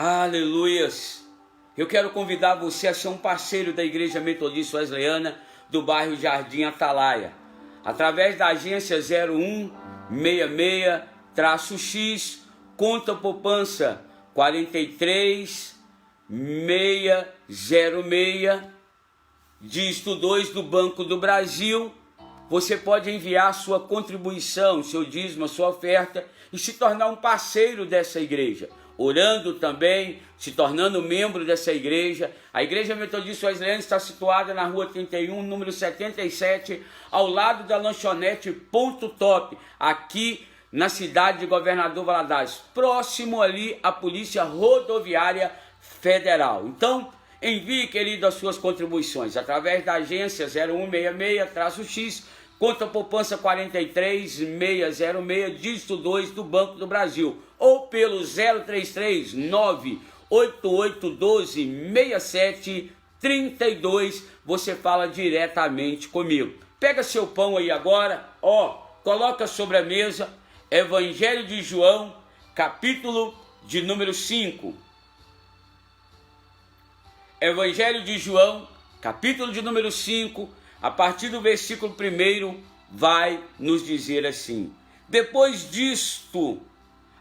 Aleluias! Eu quero convidar você a ser um parceiro da Igreja Metodista Wesleyana do bairro Jardim Atalaia, através da agência 0166-X, conta poupança 43606, dígito 2 do Banco do Brasil. Você pode enviar sua contribuição, seu dízimo, sua oferta e se tornar um parceiro dessa igreja, orando também, se tornando membro dessa igreja. A Igreja Metodista Wesleyana está situada na rua 31, número 77, ao lado da lanchonete Ponto Top, aqui na cidade de Governador Valadares, próximo ali à Polícia Rodoviária Federal. Então, envie, querido, as suas contribuições através da agência 0166-X, conta poupança 43606, dígito 2 do Banco do Brasil, ou pelo 033-98812-6732, você fala diretamente comigo. Pega seu pão aí agora, coloca sobre a mesa, Evangelho de João, capítulo de número 5. Evangelho de João, capítulo de número 5, a partir do versículo 1, vai nos dizer assim: depois disto,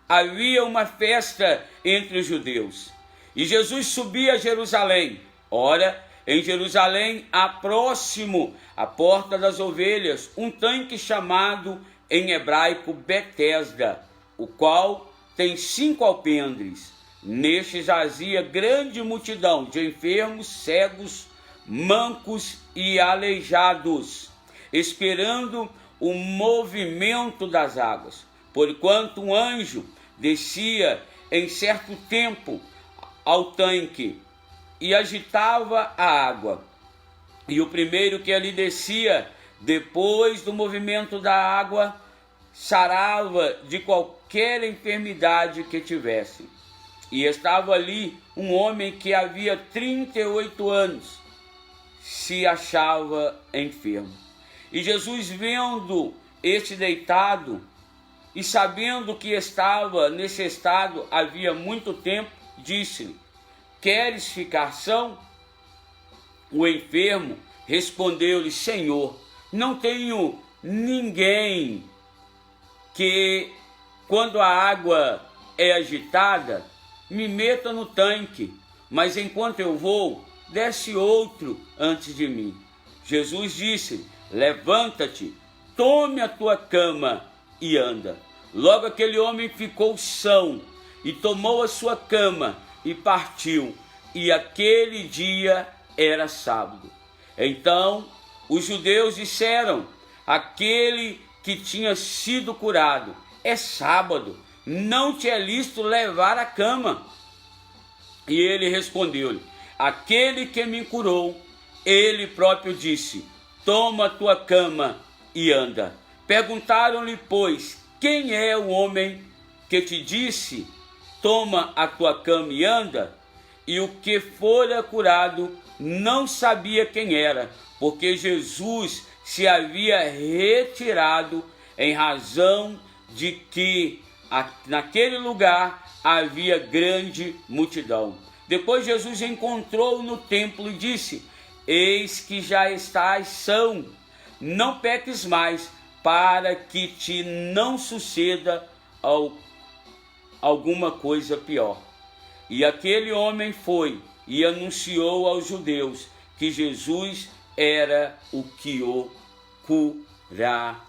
havia uma festa entre os judeus, e Jesus subia a Jerusalém. Ora, em Jerusalém há próximo à porta das ovelhas um tanque chamado em hebraico Betesda, o qual tem 5 alpendres. Neste jazia grande multidão de enfermos, cegos, mancos e aleijados, esperando o movimento das águas. Porquanto um anjo descia em certo tempo ao tanque e agitava a água. E o primeiro que ali descia, depois do movimento da água, sarava de qualquer enfermidade que tivesse. E estava ali um homem que havia 38 anos, se achava enfermo. E Jesus, vendo este deitado, e sabendo que estava nesse estado havia muito tempo, disse-lhe: queres ficar são? O enfermo respondeu-lhe: Senhor, não tenho ninguém que, quando a água é agitada, me meta no tanque, mas enquanto eu vou, desce outro antes de mim. Jesus disse: levanta-te, tome a tua cama e anda. Logo aquele homem ficou são, e tomou a sua cama e partiu, e aquele dia era sábado. Então os judeus disseram àquele que tinha sido curado: é sábado, não te é lícito levar a cama. E ele respondeu-lhe: aquele que me curou, ele próprio disse: toma a tua cama e anda. Perguntaram-lhe, pois, quem é o homem que te disse: toma a tua cama e anda? E o que fora curado não sabia quem era, porque Jesus se havia retirado, em razão de que naquele lugar havia grande multidão. Depois Jesus encontrou-o no templo e disse: eis que já estás são, não peques mais, para que te não suceda alguma coisa pior. E aquele homem foi e anunciou aos judeus que Jesus era o que o curará.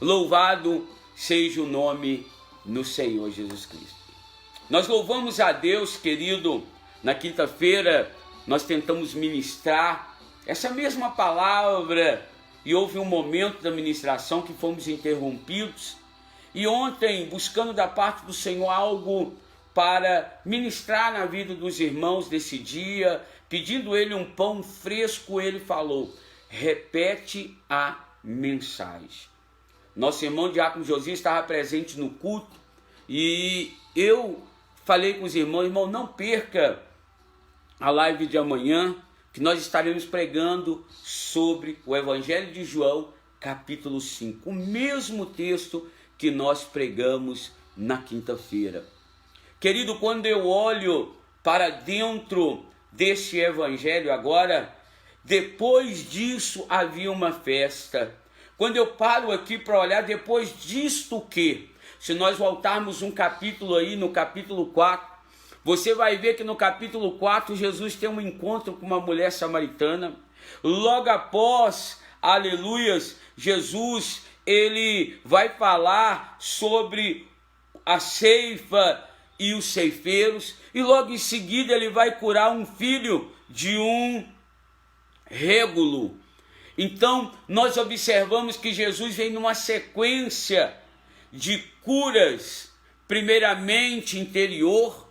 Louvado seja o nome do Senhor Jesus Cristo. Nós louvamos a Deus, querido. Na quinta-feira nós tentamos ministrar essa mesma palavra e houve um momento da ministração que fomos interrompidos. E ontem, buscando da parte do Senhor algo para ministrar na vida dos irmãos desse dia, pedindo ele um pão fresco, ele falou: repete a mensagem. Nosso irmão Diácono Josias estava presente no culto e eu falei com os irmãos: irmão, não perca a live de amanhã, que nós estaremos pregando sobre o Evangelho de João, capítulo 5, o mesmo texto que nós pregamos na quinta-feira. Querido, quando eu olho para dentro deste evangelho agora, depois disso havia uma festa. Quando eu paro aqui para olhar, depois disto o quê? Se nós voltarmos um capítulo aí, no capítulo 4, você vai ver que no capítulo 4, Jesus tem um encontro com uma mulher samaritana. Logo após, aleluias, Jesus, ele vai falar sobre a ceifa e os ceifeiros. E logo em seguida ele vai curar um filho de um régulo. Então, nós observamos que Jesus vem numa sequência de curas, primeiramente interior,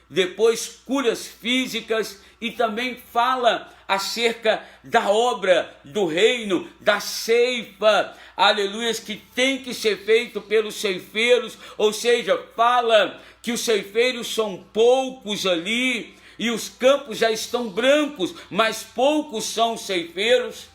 depois curas físicas, e também fala acerca da obra do reino, da ceifa, aleluia, que tem que ser feito pelos ceifeiros, ou seja, fala que os ceifeiros são poucos ali, e os campos já estão brancos, mas poucos são ceifeiros.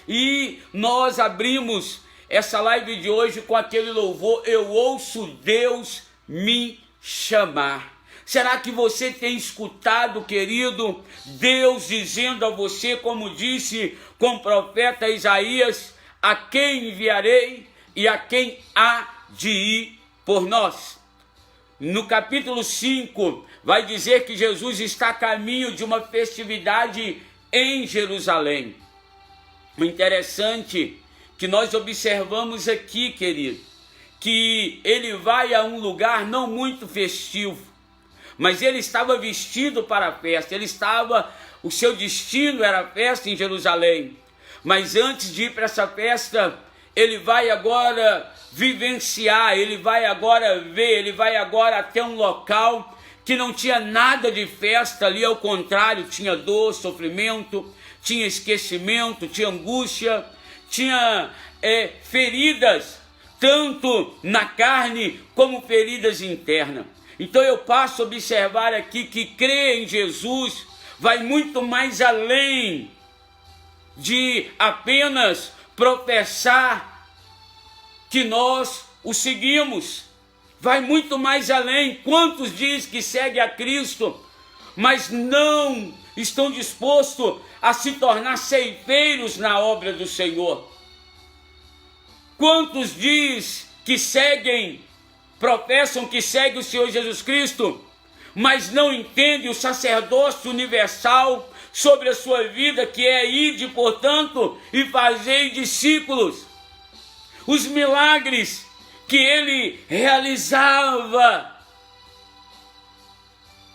E nós abrimos essa live de hoje com aquele louvor, eu ouço Deus me chamar. Será que você tem escutado, querido, Deus dizendo a você, como disse com o profeta Isaías, a quem enviarei e a quem há de ir por nós? No capítulo 5, vai dizer que Jesus está a caminho de uma festividade em Jerusalém. O interessante que nós observamos aqui, querido, que ele vai a um lugar não muito festivo, mas ele estava vestido para a festa, o seu destino era a festa em Jerusalém. Mas antes de ir para essa festa, ele vai agora vivenciar, ele vai agora ver, ele vai agora até um local que não tinha nada de festa ali, ao contrário, tinha dor, sofrimento, tinha esquecimento, tinha angústia, tinha feridas, tanto na carne como feridas internas. Então eu passo a observar aqui que crer em Jesus vai muito mais além de apenas professar que nós o seguimos. Vai muito mais além. Quantos dizem que seguem a Cristo, mas não estão dispostos a se tornar ceifeiros na obra do Senhor? Quantos dizem que professam que seguem o Senhor Jesus Cristo, mas não entendem o sacerdócio universal sobre a sua vida, que é ide, portanto, e fazei discípulos? Os milagres que ele realizava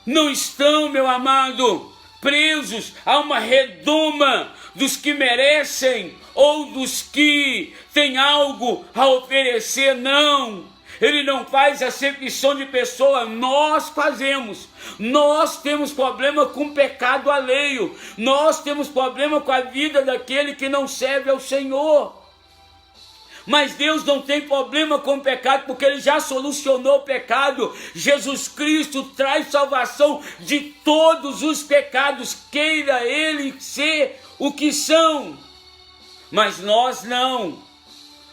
não estão, meu amado, presos a uma redoma dos que merecem ou dos que têm algo a oferecer, não. Ele não faz acepção de pessoa, nós fazemos. Nós temos problema com o pecado alheio, nós temos problema com a vida daquele que não serve ao Senhor. Mas Deus não tem problema com o pecado, porque Ele já solucionou o pecado. Jesus Cristo traz salvação de todos os pecados, queira Ele ser o que são. Mas nós não.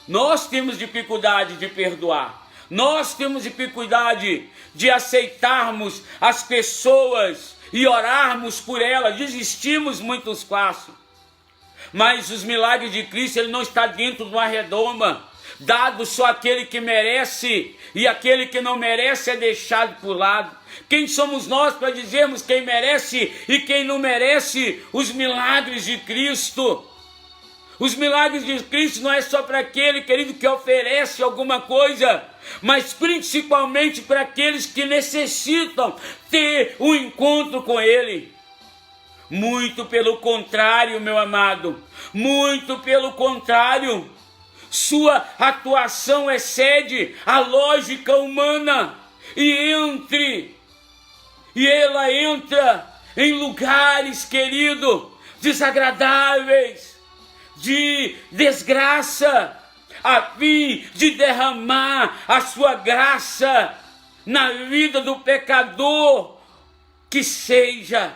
Nós temos dificuldade de perdoar. Nós temos dificuldade de aceitarmos as pessoas e orarmos por elas. Desistimos muitos passos. Mas os milagres de Cristo, ele não está dentro de uma redoma, dado só aquele que merece, e aquele que não merece é deixado por lado. Quem somos nós para dizermos quem merece e quem não merece os milagres de Cristo? Os milagres de Cristo não é só para aquele, querido, que oferece alguma coisa, mas principalmente para aqueles que necessitam ter um encontro com Ele. Muito pelo contrário, meu amado, muito pelo contrário, sua atuação excede a lógica humana e ela entra em lugares, querido, desagradáveis, de desgraça, a fim de derramar a sua graça na vida do pecador que seja.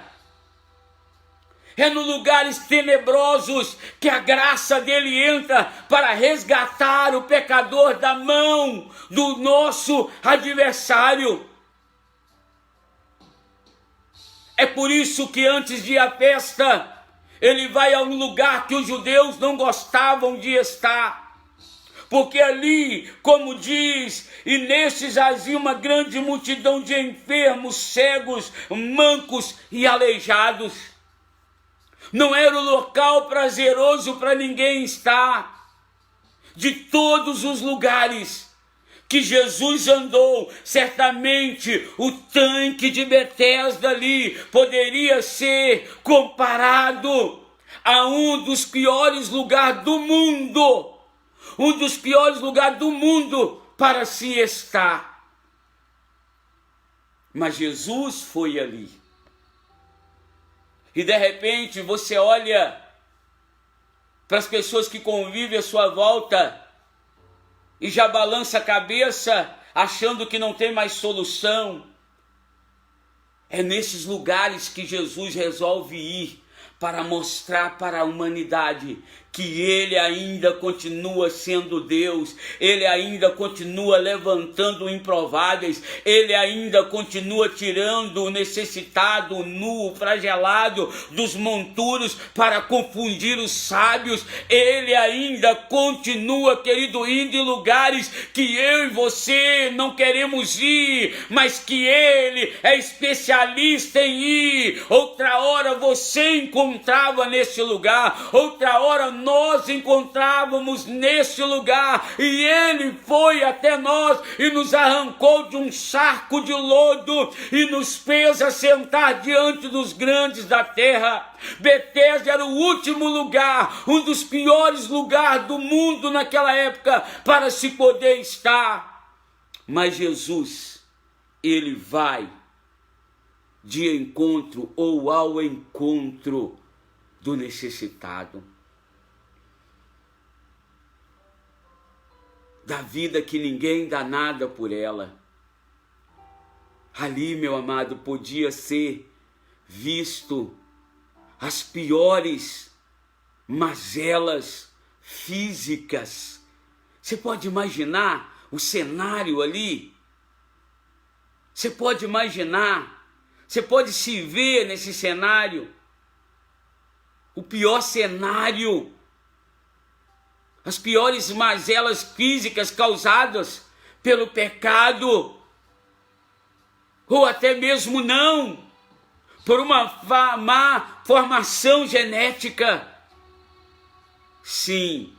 É nos lugares tenebrosos que a graça dele entra para resgatar o pecador da mão do nosso adversário. por isso que antes de ir à festa, ele vai a um lugar que os judeus não gostavam de estar. Porque ali, como diz, e neste jazia uma grande multidão de enfermos, cegos, mancos e aleijados. Não era o local prazeroso para ninguém estar. De todos os lugares que Jesus andou, certamente o tanque de Betesda ali poderia ser comparado a um dos piores lugares do mundo. Um dos piores lugares do mundo para se estar. Mas Jesus foi ali. E de repente você olha para as pessoas que convivem à sua volta e já balança a cabeça achando que não tem mais solução. É nesses lugares que Jesus resolve ir para mostrar para a humanidade que Ele ainda continua sendo Deus, Ele ainda continua levantando improváveis, Ele ainda continua tirando o necessitado, o nu, o flagelado dos monturos para confundir os sábios. Ele ainda continua, querido, indo em lugares que eu e você não queremos ir, mas que Ele é especialista em ir. Outra hora você encontrava nesse lugar, outra hora nós encontrávamos nesse lugar, e Ele foi até nós e nos arrancou de um charco de lodo e nos fez assentar diante dos grandes da terra. Betesda era o último lugar, um dos piores lugares do mundo naquela época para se poder estar. Mas Jesus, Ele vai de encontro ou ao encontro do necessitado, da vida que ninguém dá nada por ela. Ali, meu amado, podia ser visto as piores mazelas físicas. Você pode imaginar o cenário ali? Você pode imaginar? Você pode se ver nesse cenário? O pior cenário, as piores mazelas físicas causadas pelo pecado, ou até mesmo não, por uma má formação genética. Sim,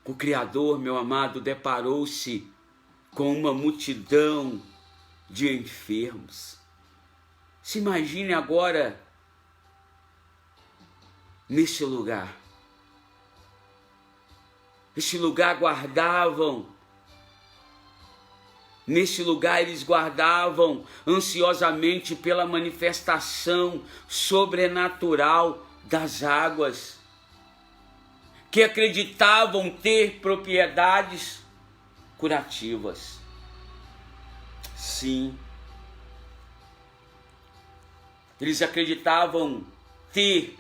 o Criador, meu amado, deparou-se com uma multidão de enfermos. Se imagine agora nesse lugar. Nesse lugar eles guardavam ansiosamente pela manifestação sobrenatural das águas, que acreditavam ter propriedades curativas. Sim, eles acreditavam ter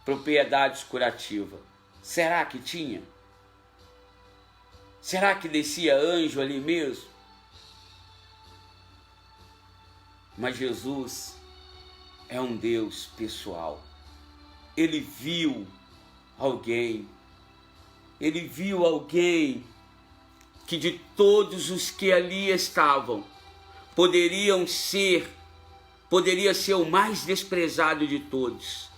propriedades curativas. Será que tinha? Será que descia anjo ali mesmo? Mas Jesus é um Deus pessoal. Ele viu alguém que de todos os que ali estavam, poderia ser o mais desprezado de todos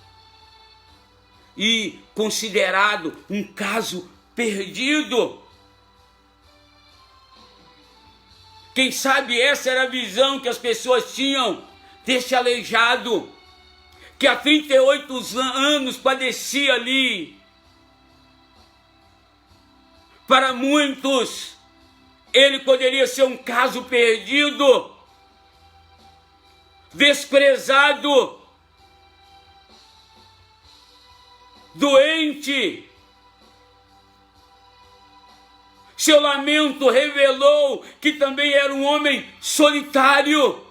e considerado um caso perdido. Quem sabe essa era a visão que as pessoas tinham desse aleijado, que há 38 anos padecia ali. Para muitos, ele poderia ser um caso perdido, desprezado, doente. Seu lamento revelou que também era um homem solitário.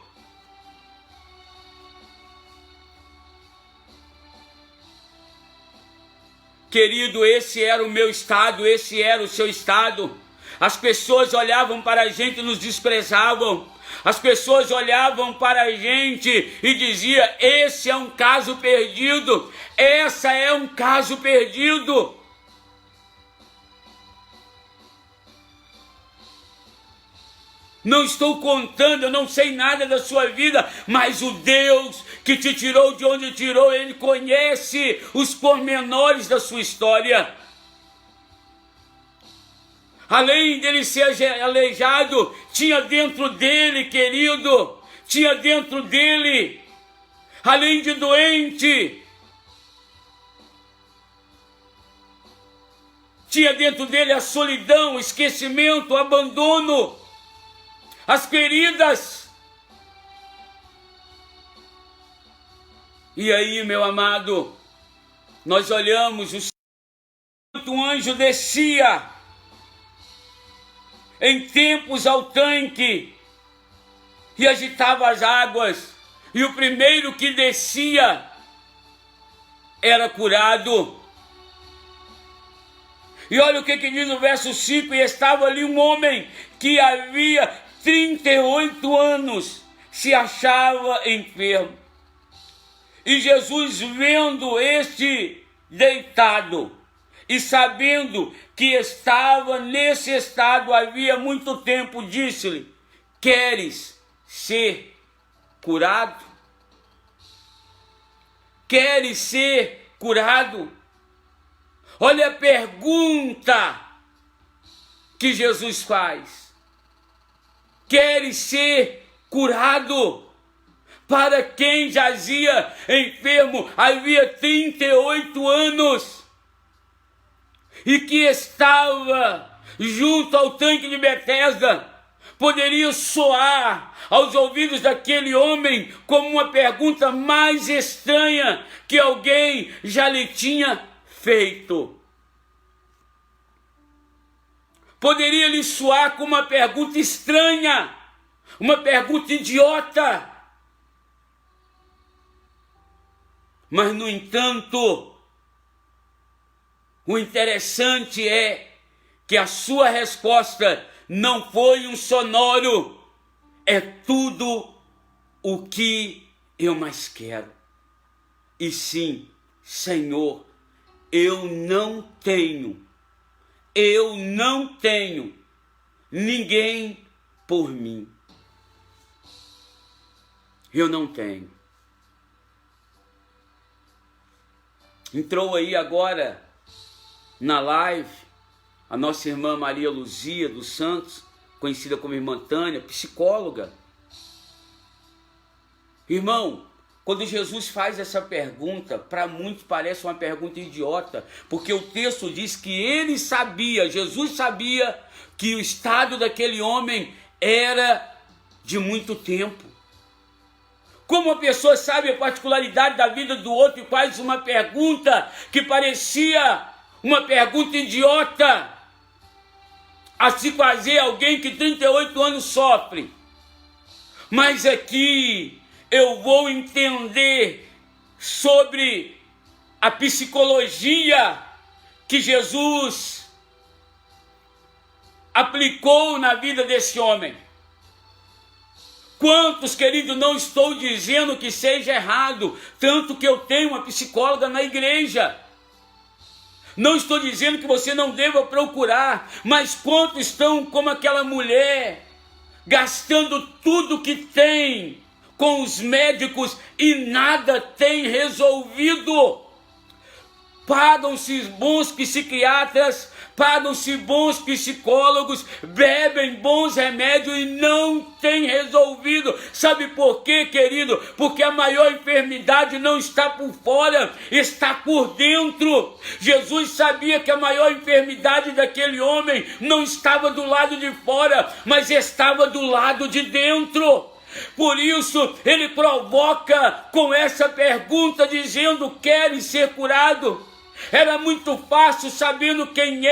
Querido, esse era o meu estado, esse era o seu estado. As pessoas olhavam para a gente e nos desprezavam. As pessoas olhavam para a gente e diziam: esse é um caso perdido, essa é um caso perdido. Não estou contando, eu não sei nada da sua vida, mas o Deus que te tirou de onde tirou, Ele conhece os pormenores da sua história. Além dele ser aleijado, tinha dentro dele, querido, tinha dentro dele, além de doente, tinha dentro dele a solidão, o esquecimento, o abandono, as feridas. E aí, meu amado, nós olhamos, o anjo descia em tempos ao tanque e agitava as águas, e o primeiro que descia era curado. E olha o que diz no verso 5: e estava ali um homem que havia 38 anos, se achava enfermo. E Jesus, vendo este deitado, e sabendo que estava nesse estado havia muito tempo, disse-lhe: queres ser curado? Queres ser curado? Olha a pergunta que Jesus faz: queres ser curado? Para quem jazia enfermo havia 38 anos, e que estava junto ao tanque de Betesda, poderia soar aos ouvidos daquele homem como uma pergunta mais estranha que alguém já lhe tinha feito. Poderia lhe soar como uma pergunta estranha, uma pergunta idiota. Mas, no entanto, o interessante é que a sua resposta não foi um sonoro: é tudo o que eu mais quero. E sim: Senhor, eu não tenho ninguém por mim. Eu não tenho. Entrou aí agora na live a nossa irmã Maria Luzia dos Santos, conhecida como irmã Tânia, psicóloga. Irmão, quando Jesus faz essa pergunta, para muitos parece uma pergunta idiota, porque o texto diz que ele sabia, Jesus sabia, que o estado daquele homem era de muito tempo. Como a pessoa sabe a particularidade da vida do outro e faz uma pergunta que parecia uma pergunta idiota a se fazer alguém que 38 anos sofre? Mas aqui eu vou entender sobre a psicologia que Jesus aplicou na vida desse homem. Quantos, querido, não estou dizendo que seja errado, tanto que eu tenho uma psicóloga na igreja. Não estou dizendo que você não deva procurar, mas quantos estão como aquela mulher, gastando tudo que tem com os médicos e nada tem resolvido? Pagam-se bons psiquiatras, pagam-se bons psicólogos, bebem bons remédios e não tem resolvido. Sabe por quê, querido? Porque a maior enfermidade não está por fora, está por dentro. Jesus sabia que a maior enfermidade daquele homem não estava do lado de fora, mas estava do lado de dentro. Por isso ele provoca com essa pergunta, dizendo: queres ser curado? Era muito fácil, sabendo quem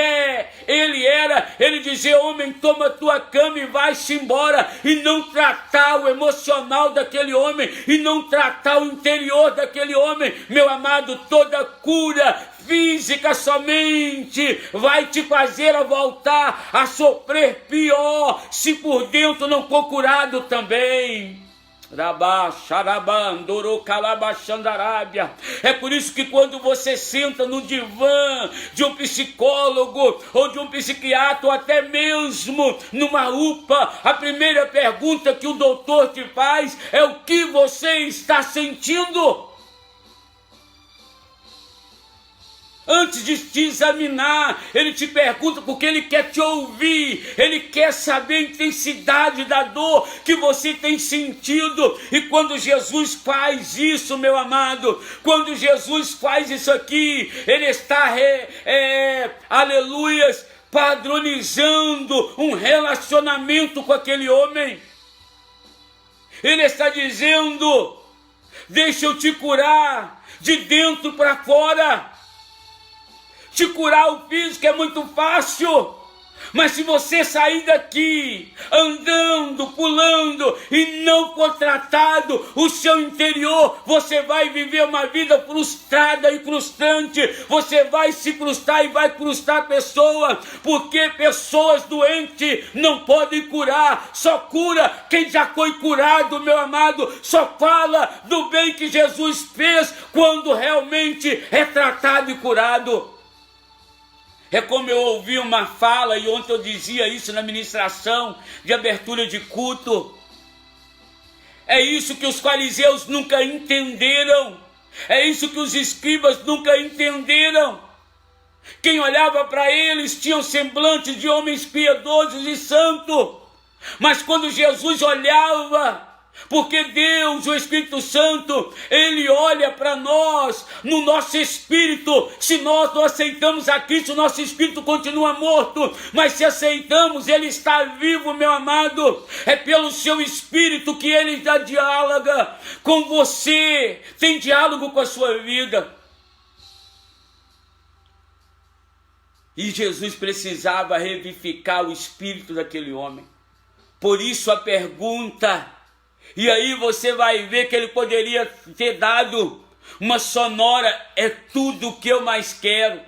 ele era, ele dizer: homem, toma tua cama e vai-se embora, e não tratar o emocional daquele homem, e não tratar o interior daquele homem. Meu amado, toda cura física somente vai te fazer a voltar a sofrer pior, se por dentro não for curado também. É por isso que quando você senta no divã de um psicólogo ou de um psiquiatra, ou até mesmo numa UPA, a primeira pergunta que o doutor te faz é: o que você está sentindo? Antes de te examinar, ele te pergunta porque ele quer te ouvir, ele quer saber a intensidade da dor que você tem sentido. E quando Jesus faz isso, meu amado, quando Jesus faz isso aqui, ele está, aleluias, padronizando um relacionamento com aquele homem. Ele está dizendo: deixa eu te curar de dentro para fora. Te curar o físico é muito fácil, mas se você sair daqui andando, pulando e não for tratado o seu interior, você vai viver uma vida frustrada e frustrante. Você vai se frustrar e vai frustrar pessoas, porque pessoas doentes não podem curar. Só cura quem já foi curado, meu amado. Só fala do bem que Jesus fez quando realmente é tratado e curado. É como eu ouvi uma fala, e ontem eu dizia isso na ministração de abertura de culto. É isso que os fariseus nunca entenderam. É isso que os escribas nunca entenderam. Quem olhava para eles tinha um semblante de homens piedosos e santos. Mas quando Jesus olhava, porque Deus, o Espírito Santo, ele olha para nós no nosso espírito. Se nós não aceitamos a Cristo, nosso espírito continua morto, mas se aceitamos, ele está vivo, meu amado. É pelo seu espírito que ele dá diálogo com você, tem diálogo com a sua vida. E Jesus precisava revivificar o espírito daquele homem. Por isso a pergunta. E aí você vai ver que ele poderia ter dado uma sonora: é tudo o que eu mais quero.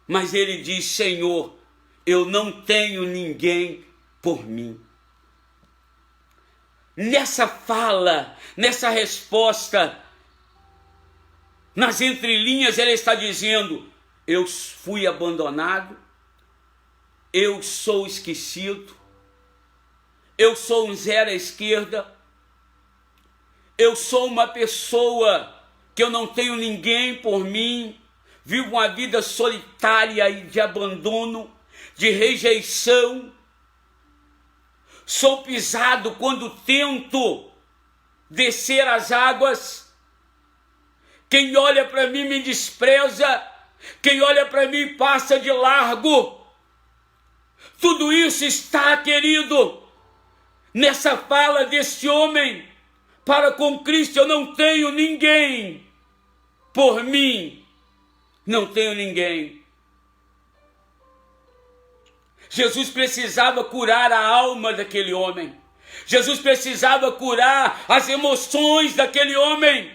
Mas ele diz: Senhor, eu não tenho ninguém por mim. Nessa fala, nessa resposta, nas entrelinhas ele está dizendo: eu fui abandonado, eu sou esquecido, eu sou um zero à esquerda, eu sou uma pessoa que eu não tenho ninguém por mim, vivo uma vida solitária e de abandono, de rejeição, sou pisado quando tento descer as águas, quem olha para mim me despreza, quem olha para mim passa de largo. Tudo isso está, querido, nessa fala desse homem para com Cristo. Eu não tenho ninguém por mim, não tenho ninguém. Jesus precisava curar a alma daquele homem. Jesus precisava curar as emoções daquele homem.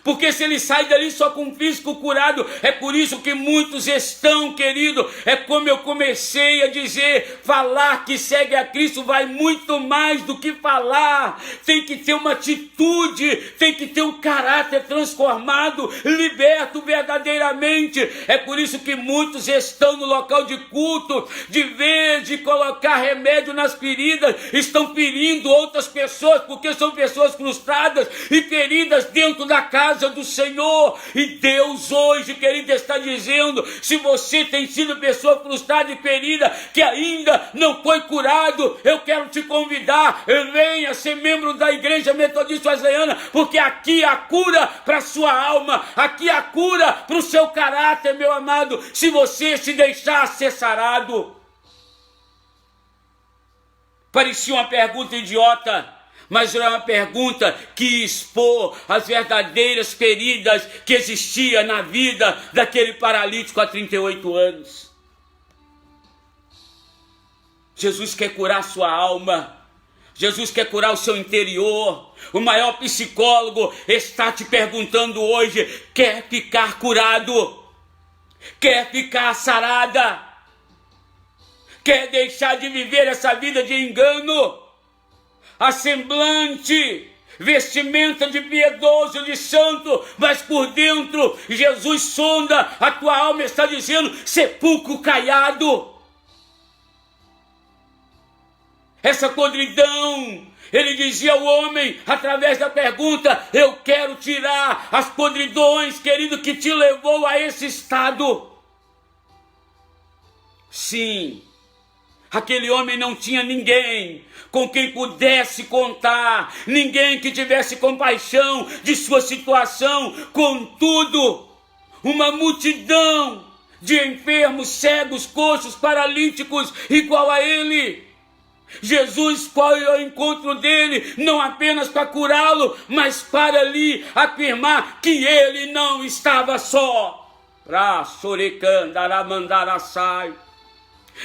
Porque se ele sai dali só com o físico curado, é por isso que muitos estão, querido, é como eu comecei a dizer, falar que segue a Cristo vai muito mais do que falar, tem que ter uma atitude, tem que ter um caráter transformado, liberto verdadeiramente. É por isso que muitos estão no local de culto, de vez de colocar remédio nas feridas, estão ferindo outras pessoas, porque são pessoas frustradas e feridas dentro da casa do Senhor. E Deus hoje, querido, está dizendo: se você tem sido pessoa frustrada e ferida, que ainda não foi curado, eu quero te convidar, venha ser membro da Igreja Metodista Wesleyana, porque aqui há cura para a sua alma, aqui há cura para o seu caráter, meu amado, se você se deixar ser sarado. Parecia uma pergunta idiota, mas era uma pergunta que expôs as verdadeiras feridas que existiam na vida daquele paralítico há 38 anos. Jesus quer curar sua alma. Jesus quer curar o seu interior. O maior psicólogo está te perguntando hoje: quer ficar curado? Quer ficar sarada? Quer deixar de viver essa vida de engano? A semblante, vestimenta de piedoso, de santo, mas por dentro Jesus sonda a tua alma, está dizendo: sepulcro caiado. Essa podridão, ele dizia ao homem, através da pergunta: eu quero tirar as podridões, querido, que te levou a esse estado. Sim, aquele homem não tinha ninguém com quem pudesse contar, ninguém que tivesse compaixão de sua situação. Contudo, uma multidão de enfermos, cegos, coxos, paralíticos, igual a ele. Jesus foi ao encontro dele, não apenas para curá-lo, mas para lhe afirmar que ele não estava só.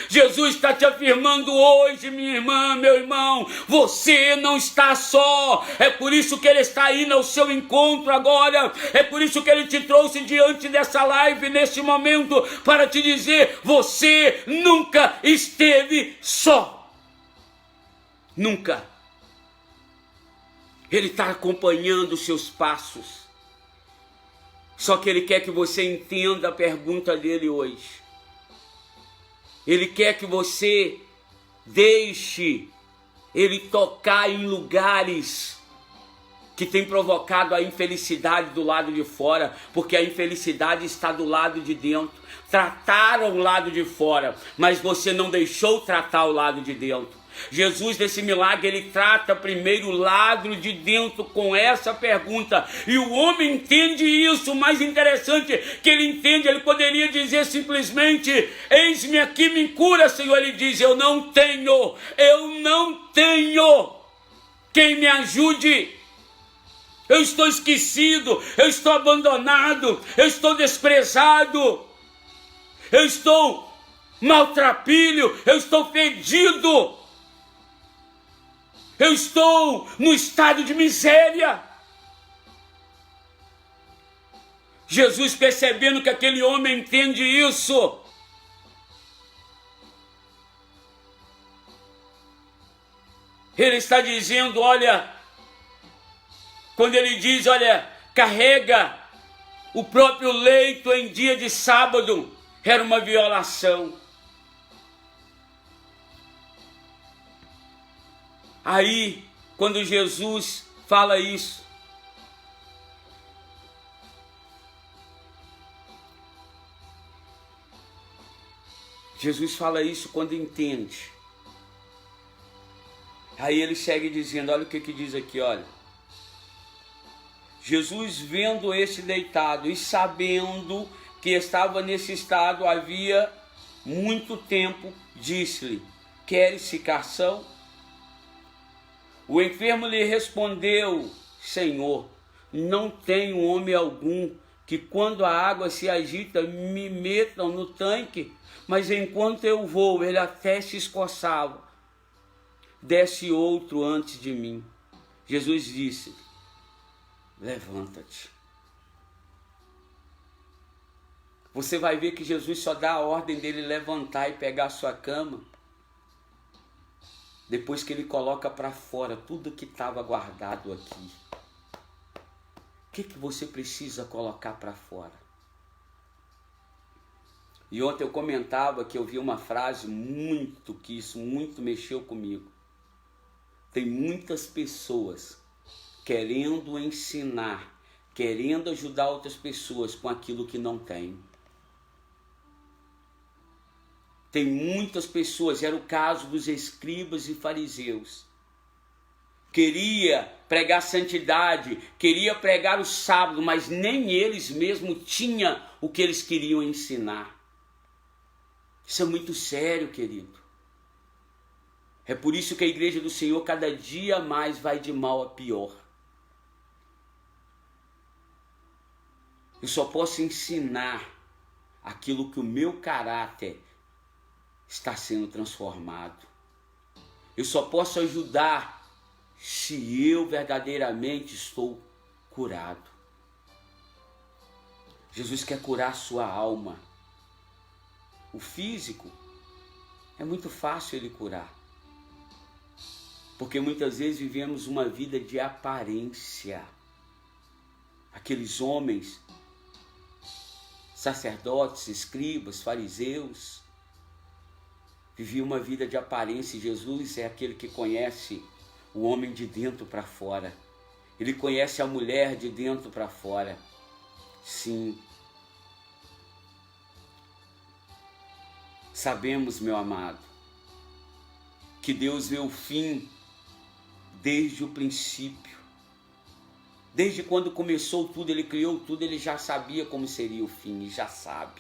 Jesus está te afirmando hoje, minha irmã, meu irmão, você não está só. É por isso que ele está indo ao seu encontro agora. É por isso que ele te trouxe diante dessa live, neste momento, para te dizer: você nunca esteve só. Nunca. Ele está acompanhando os seus passos. Só que ele quer que você entenda a pergunta dele hoje. Ele quer que você deixe ele tocar em lugares que tem provocado a infelicidade do lado de fora, porque a infelicidade está do lado de dentro. Trataram o lado de fora, mas você não deixou tratar o lado de dentro. Jesus, nesse milagre, ele trata primeiro o lado de dentro com essa pergunta. E o homem entende isso. O mais interessante que ele entende, ele poderia dizer simplesmente: eis-me aqui, me cura, Senhor. Ele diz: eu não tenho quem me ajude. Eu estou esquecido, eu estou abandonado, eu estou desprezado, eu estou maltrapilho, eu estou fedido. Eu estou no estado de miséria. Jesus, percebendo que aquele homem entende isso, ele está dizendo: olha, quando ele diz, olha, carrega o próprio leito em dia de sábado, era uma violação. Aí, quando Jesus fala isso, quando entende. Aí ele segue dizendo, olha o que diz aqui, olha. Jesus, vendo este deitado e sabendo que estava nesse estado havia muito tempo, disse-lhe: queres ficar são? O enfermo lhe respondeu: Senhor, não tenho homem algum que, quando a água se agita, me metam no tanque, mas enquanto eu vou, ele até se escoçava. Desce outro antes de mim. Jesus disse: levanta-te. Você vai ver que Jesus só dá a ordem dele levantar e pegar a sua cama depois que ele coloca para fora tudo que estava guardado aqui. O que você precisa colocar para fora? E ontem eu comentava que eu vi uma frase que isso muito mexeu comigo. Tem muitas pessoas querendo ensinar, querendo ajudar outras pessoas com aquilo que não tem. Tem muitas pessoas, era o caso dos escribas e fariseus. Queria pregar santidade, queria pregar o sábado, mas nem eles mesmos tinham o que eles queriam ensinar. Isso é muito sério, querido. É por isso que a igreja do Senhor cada dia mais vai de mal a pior. Eu só posso ensinar aquilo que o meu caráter está sendo transformado. Eu só posso ajudar se eu verdadeiramente estou curado. Jesus quer curar a sua alma. O físico é muito fácil ele curar, porque muitas vezes vivemos uma vida de aparência. Aqueles homens, sacerdotes, escribas, fariseus, viviam uma vida de aparência. Jesus é aquele que conhece o homem de dentro para fora. Ele conhece a mulher de dentro para fora. Sim. Sabemos, meu amado, que Deus vê o fim desde o princípio. Desde quando começou tudo, Ele criou tudo, Ele já sabia como seria o fim, e já sabe.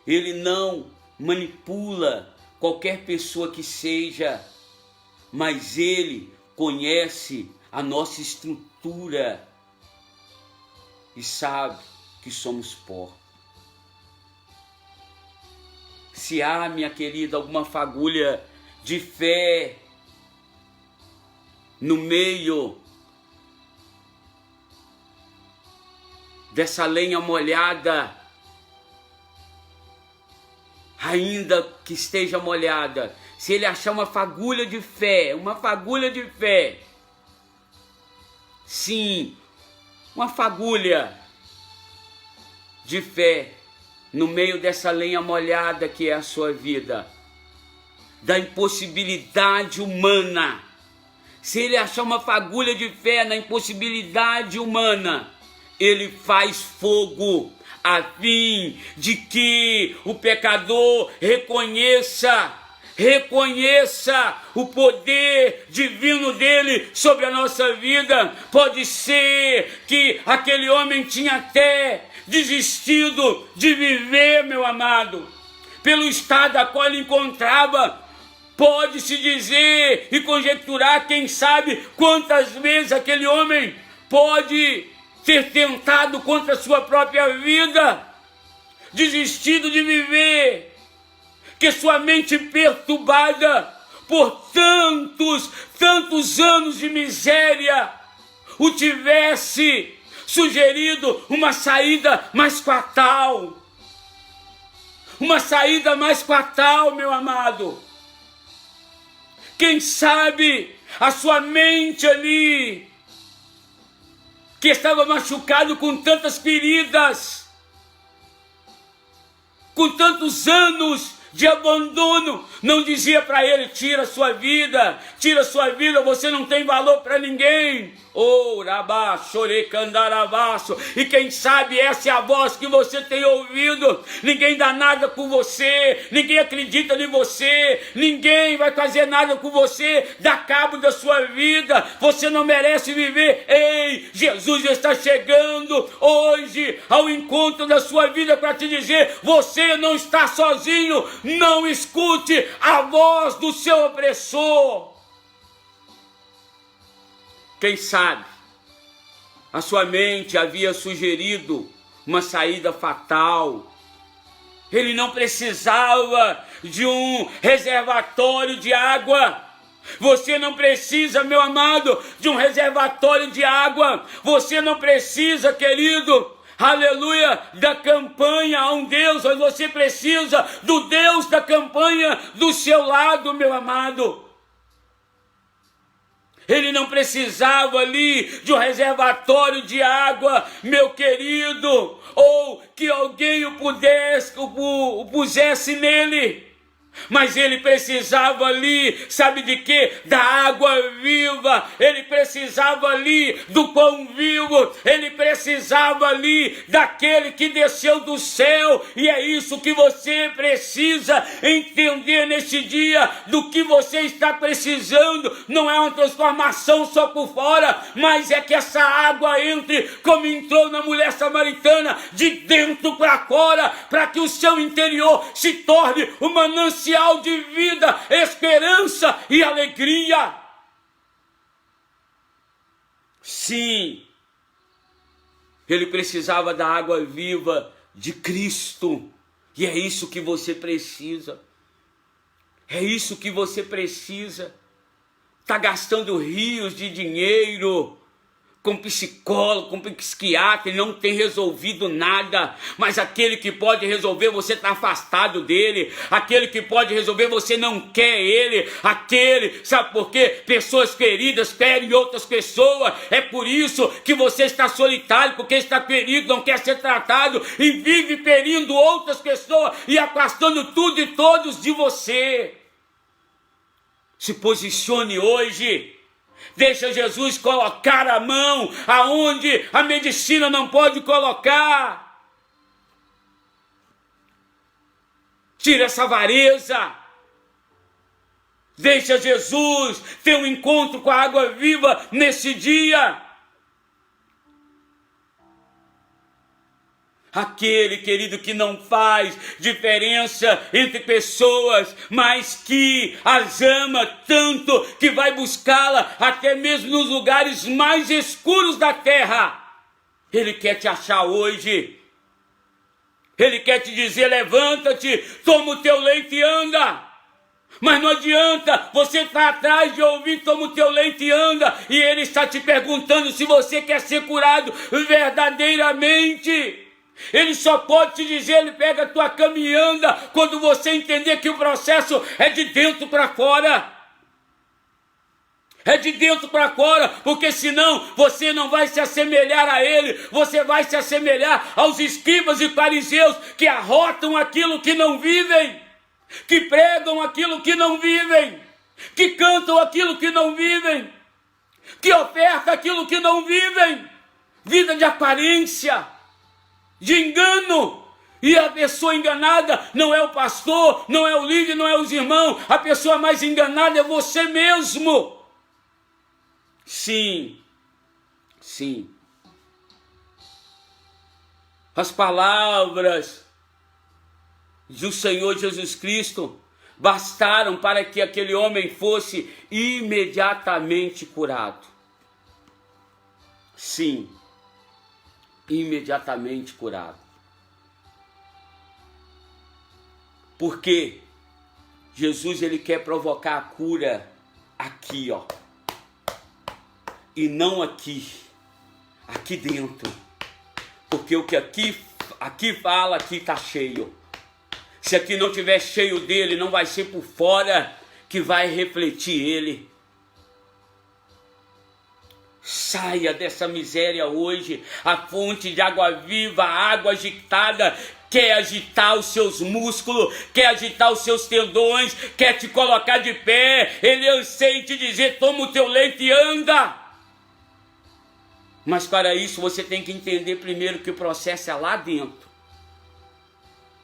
Ele não manipula qualquer pessoa que seja, mas Ele conhece a nossa estrutura e sabe que somos pó. Se há, minha querida, alguma fagulha de fé no meio dessa lenha molhada, ainda que esteja molhada, se ele achar uma fagulha de fé, sim, uma fagulha de fé no meio dessa lenha molhada que é a sua vida, da impossibilidade humana, se ele achar uma fagulha de fé na impossibilidade humana, ele faz fogo a fim de que o pecador reconheça o poder divino dele sobre a nossa vida. Pode ser que aquele homem tinha até desistido de viver, meu amado, pelo estado a qual ele encontrava. Pode-se dizer e conjecturar, quem sabe, quantas vezes aquele homem pode ter tentado contra a sua própria vida, desistido de viver, que sua mente perturbada por tantos anos de miséria o tivesse sugerido uma saída mais fatal. Uma saída mais fatal, meu amado. Quem sabe a sua mente ali, que estava machucado com tantas feridas, com tantos anos de abandono, não dizia para ele: tira sua vida, você não tem valor para ninguém. Oh, rabá, chorei, candarabaço. E quem sabe essa é a voz que você tem ouvido. Ninguém dá nada por você, ninguém acredita em você, ninguém vai fazer nada com você, dá cabo da sua vida, você não merece viver. Ei, Jesus está chegando hoje ao encontro da sua vida para te dizer: você não está sozinho. Não escute a voz do seu opressor. Quem sabe a sua mente havia sugerido uma saída fatal. Ele não precisava de um reservatório de água. Você não precisa, meu amado, de um reservatório de água. Você não precisa, querido, aleluia, da campanha a um Deus, mas você precisa do Deus da campanha do seu lado, meu amado. Ele não precisava ali de um reservatório de água, meu querido, ou que alguém o pusesse nele. Mas ele precisava ali, sabe de quê? Da água viva. Ele precisava ali do pão vivo. Ele precisava ali daquele que desceu do céu. E é isso que você precisa entender neste dia. Do que você está precisando. Não é uma transformação só por fora, mas é que essa água entre, como entrou na mulher samaritana, de dentro para fora, para que o seu interior se torne um manancial de vida, esperança e alegria. Sim, ele precisava da água viva de Cristo. E é isso que você precisa. É isso que você precisa. está gastando rios de dinheiro com psicólogo, com psiquiatra, e não tem resolvido nada. Mas aquele que pode resolver, você está afastado dele. Aquele que pode resolver, você não quer ele. Aquele, sabe por quê? Pessoas queridas querem outras pessoas. É por isso que você está solitário, porque está ferido, não quer ser tratado e vive ferindo outras pessoas e afastando tudo e todos de você. Se posicione hoje. Deixa Jesus colocar a mão aonde a medicina não pode colocar. Tira essa avareza. Deixa Jesus ter um encontro com a água viva nesse dia. Aquele, querido, que não faz diferença entre pessoas, mas que as ama tanto que vai buscá-la até mesmo nos lugares mais escuros da terra. Ele quer te achar hoje. Ele quer te dizer: levanta-te, toma o teu leite e anda. Mas não adianta, você está atrás de ouvir, toma o teu leite e anda. E ele está te perguntando se você quer ser curado verdadeiramente. Ele só pode te dizer: ele pega a tua cama e anda, quando você entender que o processo é de dentro para fora. É de dentro para fora, porque senão você não vai se assemelhar a ele, você vai se assemelhar aos escribas e fariseus que arrotam aquilo que não vivem, que pregam aquilo que não vivem, que cantam aquilo que não vivem, que ofertam aquilo que não vivem. Vida de aparência, de engano. E a pessoa enganada não é o pastor, não é o líder, não é os irmãos. A pessoa mais enganada é você mesmo. Sim, sim. As palavras do Senhor Jesus Cristo bastaram para que aquele homem fosse imediatamente curado. Sim, imediatamente curado. Porque Jesus, ele quer provocar a cura aqui, ó. E não aqui dentro. Porque o que aqui fala, aqui está cheio. Se aqui não estiver cheio dele, não vai ser por fora que vai refletir ele. Saia dessa miséria hoje. A fonte de água viva, a água agitada, quer agitar os seus músculos, quer agitar os seus tendões, quer te colocar de pé. Ele anseia te dizer: toma o teu leite e anda. Mas para isso você tem que entender primeiro que o processo é lá dentro.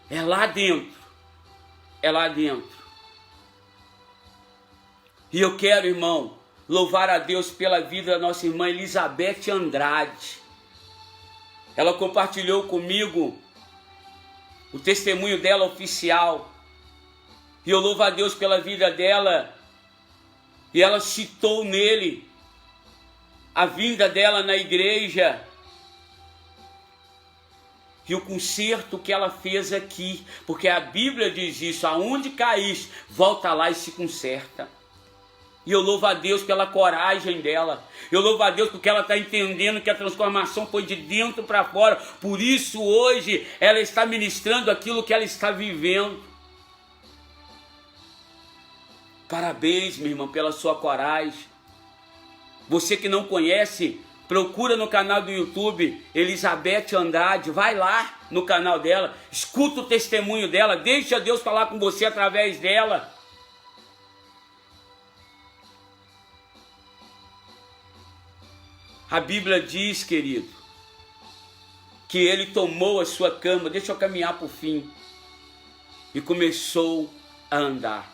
É lá dentro. É lá dentro. E eu quero, irmão, louvar a Deus pela vida da nossa irmã Elizabeth Andrade. Ela compartilhou comigo o testemunho dela oficial. E eu louvo a Deus pela vida dela. E ela citou nele a vinda dela na igreja e o conserto que ela fez aqui. Porque a Bíblia diz isso: aonde caíste, volta lá e se conserta. E eu louvo a Deus pela coragem dela. Eu louvo a Deus porque ela está entendendo que a transformação foi de dentro para fora. Por isso hoje ela está ministrando aquilo que ela está vivendo. Parabéns, minha irmã, pela sua coragem. Você que não conhece, procura no canal do YouTube Elizabeth Andrade. Vai lá no canal dela, escuta o testemunho dela, deixa Deus falar com você através dela. A Bíblia diz, querido, que ele tomou a sua cama, deixa eu caminhar para o fim, e começou a andar.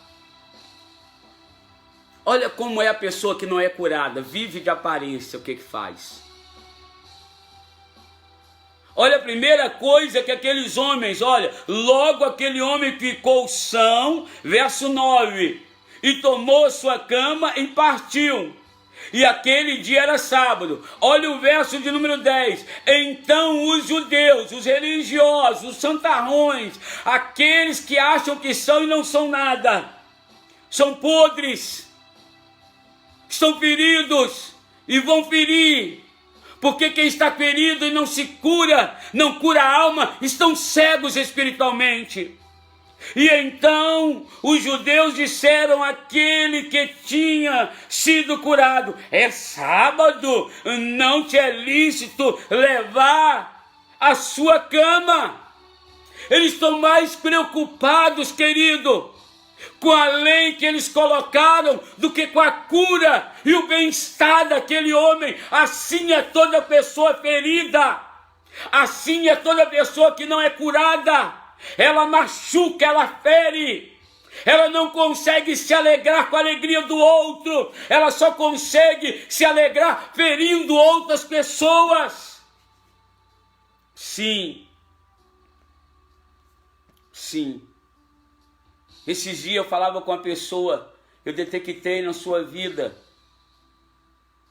Olha como é a pessoa que não é curada, vive de aparência, o que faz? Olha a primeira coisa que aqueles homens, olha, logo aquele homem ficou são, verso 9, e tomou a sua cama e partiu. E aquele dia era sábado. Olha o verso de número 10. Então os judeus, os religiosos, os santarrões, aqueles que acham que são e não são nada, são podres, estão feridos e vão ferir. Porque quem está ferido e não se cura, não cura a alma, estão cegos espiritualmente. E então os judeus disseram àquele que tinha sido curado: é sábado, não te é lícito levar a sua cama. Eles estão mais preocupados, querido, com a lei que eles colocaram do que com a cura e o bem-estar daquele homem. Assim é toda pessoa ferida, assim é toda pessoa que não é curada. Ela machuca, ela fere, ela não consegue se alegrar com a alegria do outro, ela só consegue se alegrar ferindo outras pessoas. Sim. Esses dias eu falava com uma pessoa, eu detectei na sua vida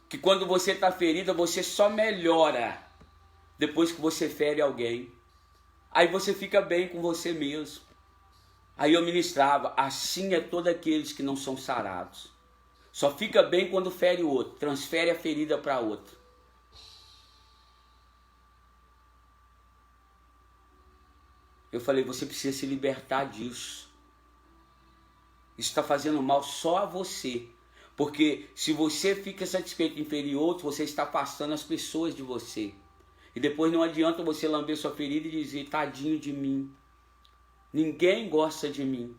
que quando você está ferida, você só melhora depois que você fere alguém. Aí você fica bem com você mesmo. Aí eu ministrava: assim é todos aqueles que não são sarados. Só fica bem quando fere o outro, transfere a ferida para outro. Eu falei: você precisa se libertar disso. Isso está fazendo mal só a você. Porque se você fica satisfeito em ferir outros, você está afastando as pessoas de você. E depois não adianta você lamber sua ferida e dizer: tadinho de mim. Ninguém gosta de mim.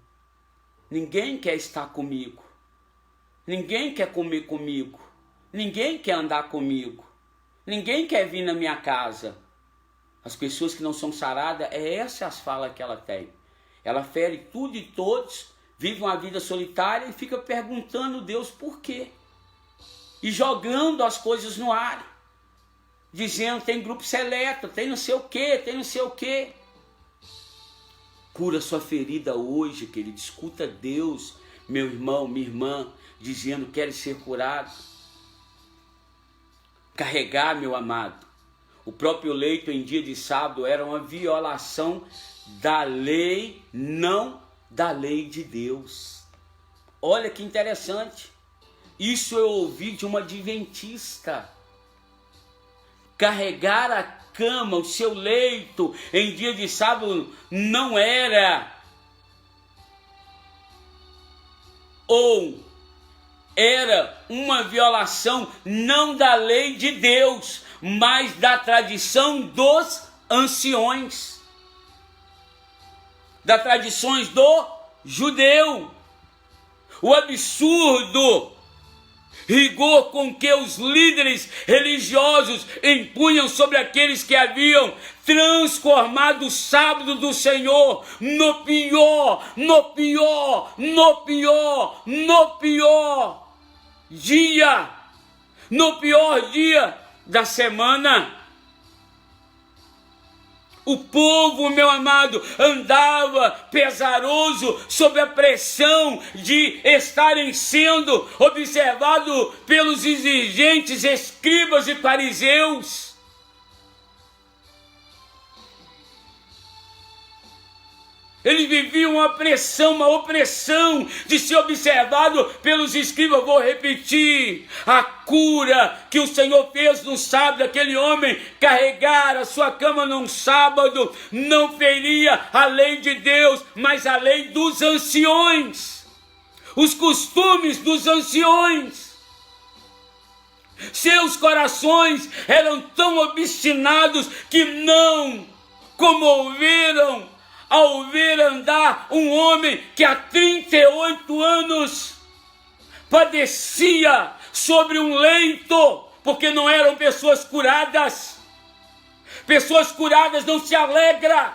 Ninguém quer estar comigo. Ninguém quer comer comigo. Ninguém quer andar comigo. Ninguém quer vir na minha casa. As pessoas que não são saradas, é essa as falas que ela tem. Ela fere tudo e todos, vive uma vida solitária e fica perguntando a Deus por quê. E jogando as coisas no ar. Dizendo: tem grupo seleto, tem não sei o quê, tem não sei o quê. Cura sua ferida hoje, querido. Escuta Deus, meu irmão, minha irmã, dizendo: quer ser curado. Carregar, meu amado, o próprio leito em dia de sábado era uma violação da lei, não da lei de Deus. Olha que interessante. Isso eu ouvi de uma adventista. Carregar a cama, o seu leito, em dia de sábado não era, ou era uma violação não da lei de Deus, mas da tradição dos anciões, das tradições do judeu. O absurdo rigor com que os líderes religiosos impunham sobre aqueles que haviam transformado o sábado do Senhor no pior dia da semana. O povo, meu amado, andava pesaroso sob a pressão de estarem sendo observados pelos exigentes escribas e fariseus. Eles viviam uma opressão de ser observado pelos escribas. Vou repetir: a cura que o Senhor fez no sábado, aquele homem carregar a sua cama num sábado, não feria a lei de Deus, mas a lei dos anciões, os costumes dos anciões. Seus corações eram tão obstinados que não comoveram ao ver andar um homem que há 38 anos padecia sobre um leito, porque não eram pessoas curadas. Pessoas curadas não se alegram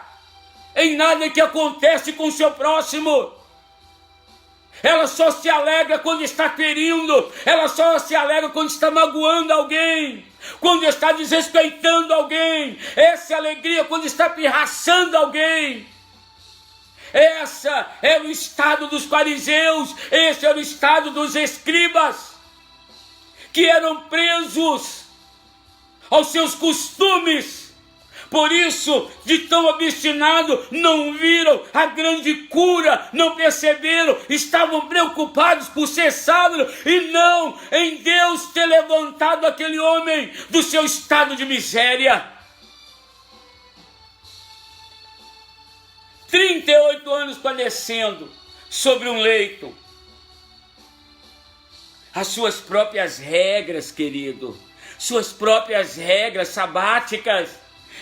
em nada que acontece com o seu próximo. Ela só se alegra quando está ferindo, ela só se alegra quando está magoando alguém, quando está desrespeitando alguém. Essa é a alegria quando está pirraçando alguém. Essa era o estado dos fariseus, esse era o estado dos escribas, que eram presos aos seus costumes, Por isso, de tão obstinado, não viram a grande cura, não perceberam, estavam preocupados por ser sábado e não em Deus ter levantado aquele homem do seu estado de miséria. 38 anos padecendo sobre um leito. As suas próprias regras, querido, suas próprias regras sabáticas,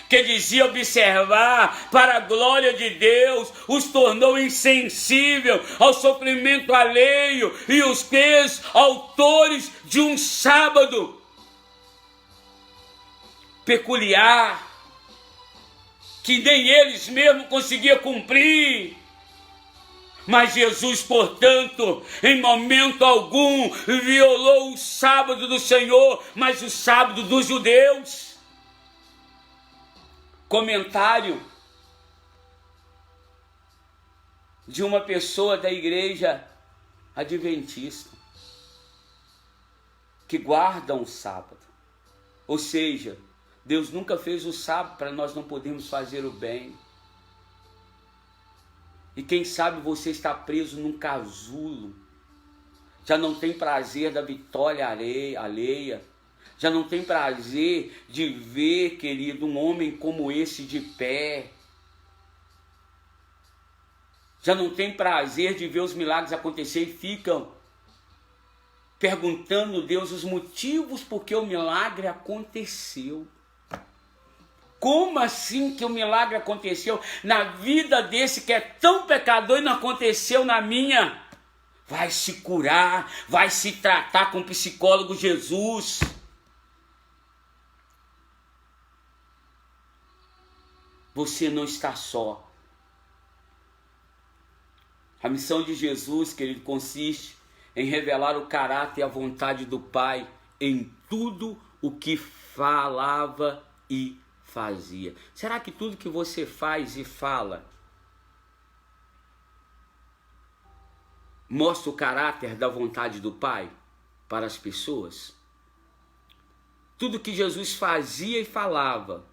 que dizia observar para a glória de Deus, os tornou insensível ao sofrimento alheio e os fez autores de um sábado peculiar, que nem eles mesmos conseguiam cumprir. Mas Jesus, portanto, em momento algum violou o sábado do Senhor, mas o sábado dos judeus. Comentário de uma pessoa da igreja adventista que guarda um sábado. Ou seja, Deus nunca fez o sábado para nós não podermos fazer o bem. E quem sabe você está preso num casulo, já não tem prazer da vitória alheia, já não tem prazer de ver, querido, um homem como esse de pé, já não tem prazer de ver os milagres acontecer e ficam perguntando a Deus os motivos por que o milagre aconteceu. Como assim que o milagre aconteceu na vida desse que é tão pecador e não aconteceu na minha? Vai se curar, vai se tratar com o psicólogo Jesus. Você não está só. A missão de Jesus, querido, consiste em revelar o caráter e a vontade do Pai em tudo o que falava e fazia. Será que tudo que você faz e fala mostra o caráter da vontade do Pai para as pessoas? Tudo que Jesus fazia e falava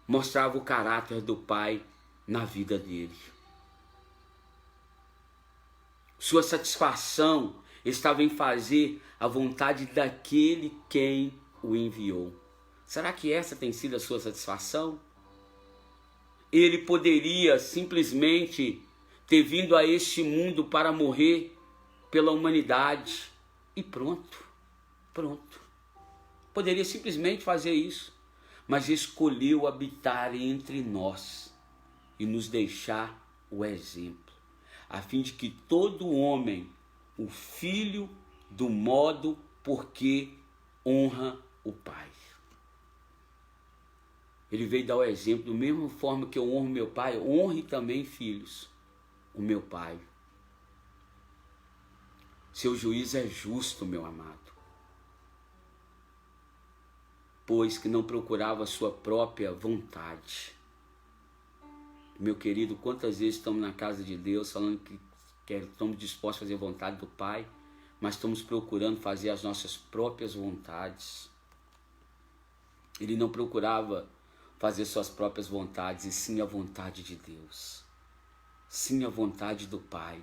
mostrava o caráter do Pai na vida dele. Sua satisfação estava em fazer a vontade daquele quem o enviou. Será que essa tem sido a sua satisfação? Ele poderia simplesmente ter vindo a este mundo para morrer pela humanidade e pronto. Poderia simplesmente fazer isso, mas escolheu habitar entre nós e nos deixar o exemplo, a fim de que todo homem, o filho do modo porque honra o Pai. Ele veio dar o exemplo, da mesma forma que eu honro meu pai, honre também, filhos, o meu pai. Seu juízo é justo, meu amado, pois que não procurava a sua própria vontade. Meu querido, quantas vezes estamos na casa de Deus falando que estamos dispostos a fazer a vontade do Pai, mas estamos procurando fazer as nossas próprias vontades. Ele não procurava fazer suas próprias vontades, e sim a vontade de Deus, sim a vontade do Pai.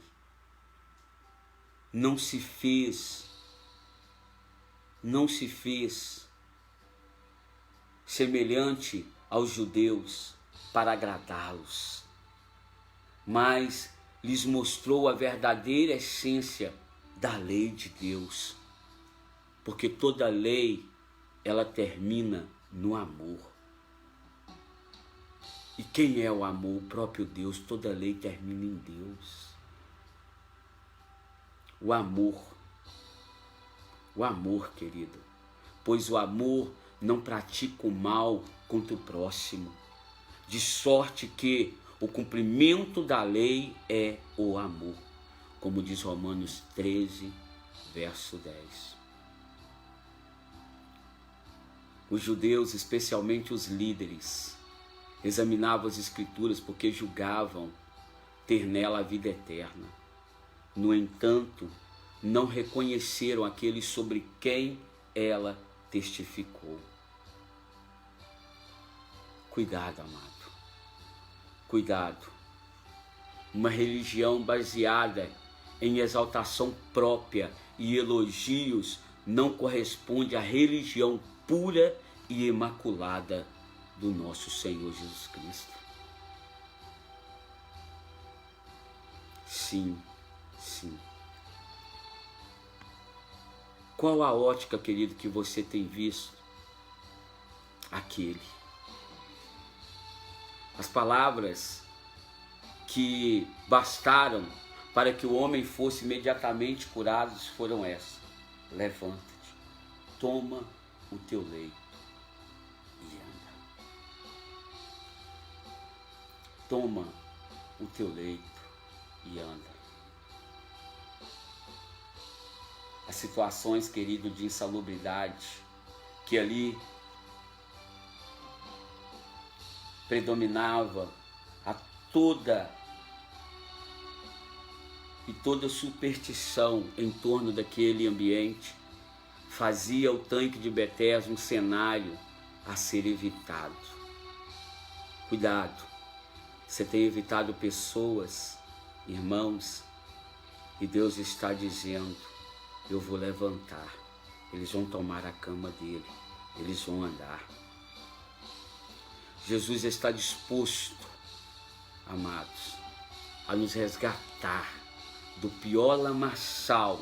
Não se fez semelhante aos judeus para agradá-los, mas lhes mostrou a verdadeira essência da lei de Deus, porque toda lei ela termina no amor. E quem é o amor? O próprio Deus. Toda lei termina em Deus. O amor, querido, pois o amor não pratica o mal contra o próximo, de sorte que o cumprimento da lei é o amor, como diz Romanos 13, verso 10. Os judeus, especialmente os líderes, examinavam as Escrituras porque julgavam ter nela a vida eterna. No entanto, não reconheceram aquele sobre quem ela testificou. Cuidado, amado. Cuidado. Uma religião baseada em exaltação própria e elogios não corresponde à religião pura e imaculada do nosso Senhor Jesus Cristo. Sim, sim. Qual a ótica, querido, que você tem visto? Aquele. As palavras que bastaram para que o homem fosse imediatamente curado foram essas: levanta-te, toma o teu leito e anda. Toma o teu leito e anda. As situações, querido, de insalubridade que ali predominava a toda superstição em torno daquele ambiente, fazia o tanque de Betesda um cenário a ser evitado. Cuidado, você tem evitado pessoas, irmãos, e Deus está dizendo: eu vou levantar, eles vão tomar a cama dele, eles vão andar. Jesus está disposto, amados, a nos resgatar do pior lamaçal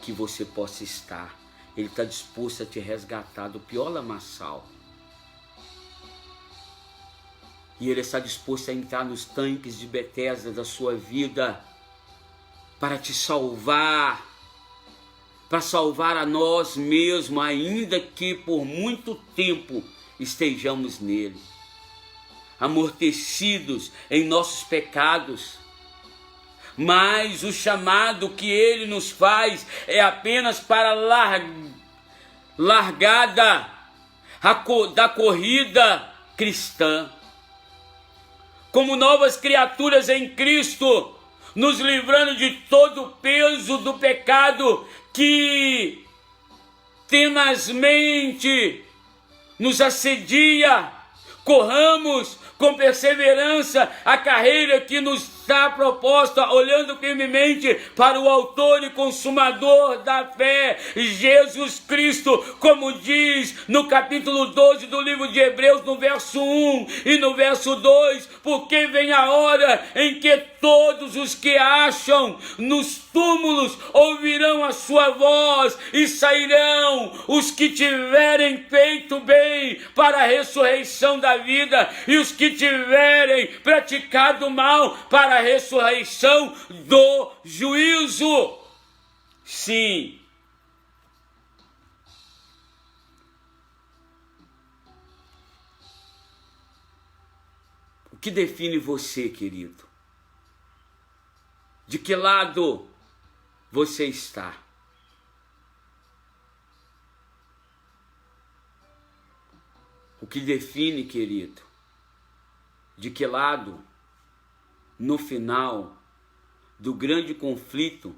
que você possa estar. Ele está disposto a te resgatar do pior lamaçal. E Ele está disposto a entrar nos tanques de Betesda da sua vida para te salvar, para salvar a nós mesmos, ainda que por muito tempo estejamos nele, amortecidos em nossos pecados. Mas o chamado que Ele nos faz é apenas para largada da corrida cristã. Como novas criaturas em Cristo, nos livrando de todo o peso do pecado que tenazmente nos assedia. Corramos com perseverança a carreira que nos está proposta, olhando firmemente para o autor e consumador da fé, Jesus Cristo, como diz no capítulo 12 do livro de Hebreus, no verso 1 e no verso 2, porque vem a hora em que todos os que acham nos túmulos ouvirão a sua voz e sairão os que tiverem feito bem para a ressurreição da vida e os que tiverem praticado mal para a ressurreição do juízo. Sim. O que define você, querido? De que lado você está? O que define, querido, de que lado, no final do grande conflito,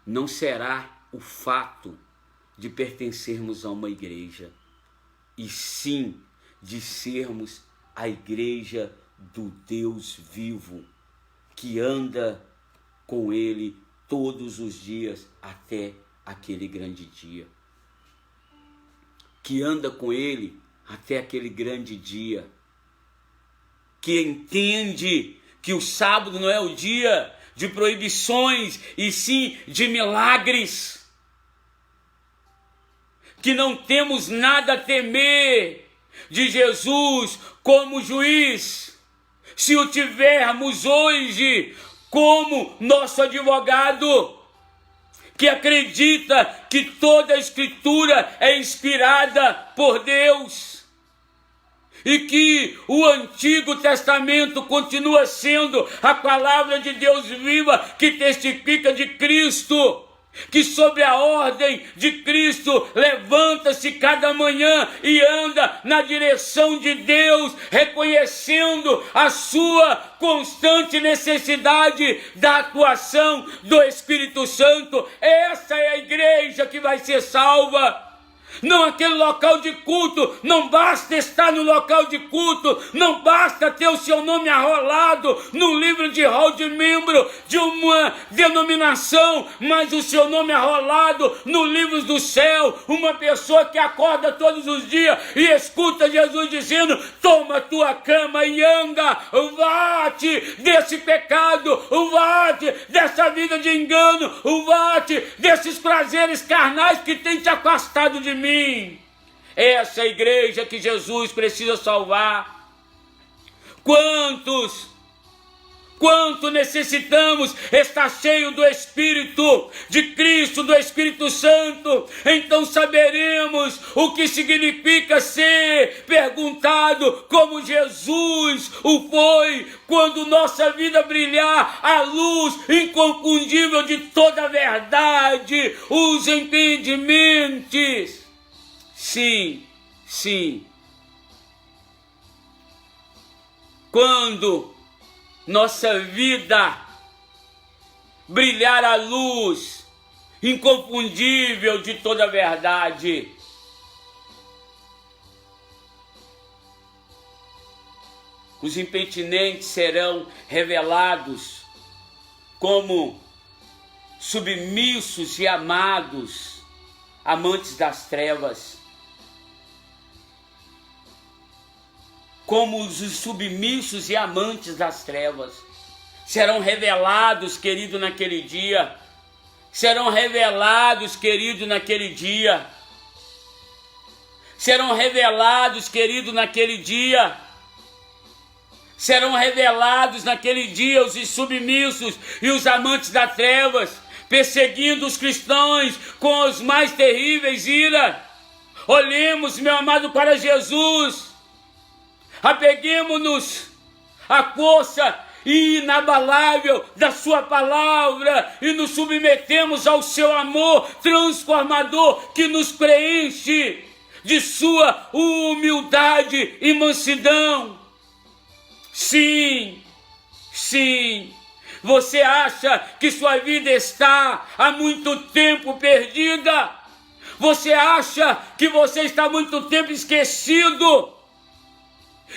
não será o fato de pertencermos a uma igreja, e sim de sermos a igreja do Deus vivo, que anda com Ele todos os dias até aquele grande dia. Que anda com Ele até aquele grande dia. Que entende que o sábado não é o dia de proibições, e sim de milagres. Que não temos nada a temer de Jesus como juiz, se o tivermos hoje como nosso advogado, que acredita que toda a Escritura é inspirada por Deus e que o Antigo Testamento continua sendo a palavra de Deus viva que testifica de Cristo, que sobre a ordem de Cristo levanta-se cada manhã e anda na direção de Deus, reconhecendo a sua constante necessidade da atuação do Espírito Santo. Essa é a igreja que vai ser salva. não aquele local de culto. Não basta estar no local de culto, não basta ter o seu nome arrolado no livro de rol de membro de uma denominação, mas o seu nome arrolado no livro do céu. Uma pessoa que acorda todos os dias e escuta Jesus dizendo: toma tua cama e anda, vá-te desse pecado, vá-te dessa vida de engano, vá-te desses prazeres carnais que tem te afastado de mim. Essa é a igreja que Jesus precisa salvar. Quanto necessitamos estar cheio do Espírito de Cristo, do Espírito Santo. Então saberemos o que significa ser perguntado como Jesus o foi, quando nossa vida brilhar a luz inconfundível de toda a verdade, os entendimentos. Sim. Quando nossa vida brilhar a luz inconfundível de toda a verdade, os impertinentes serão revelados como submissos e amados, amantes das trevas. Como os submissos e amantes das trevas serão revelados, querido, naquele dia. Serão revelados, querido, naquele dia. Serão revelados, querido, naquele dia. Serão revelados naquele dia os submissos e os amantes das trevas, perseguindo os cristãos com os mais terríveis ira. Olhemos, meu amado, para Jesus. Apeguemos-nos à força inabalável da sua palavra e nos submetemos ao seu amor transformador que nos preenche de sua humildade e mansidão. Sim. Você acha que sua vida está há muito tempo perdida? Você acha que você está há muito tempo esquecido?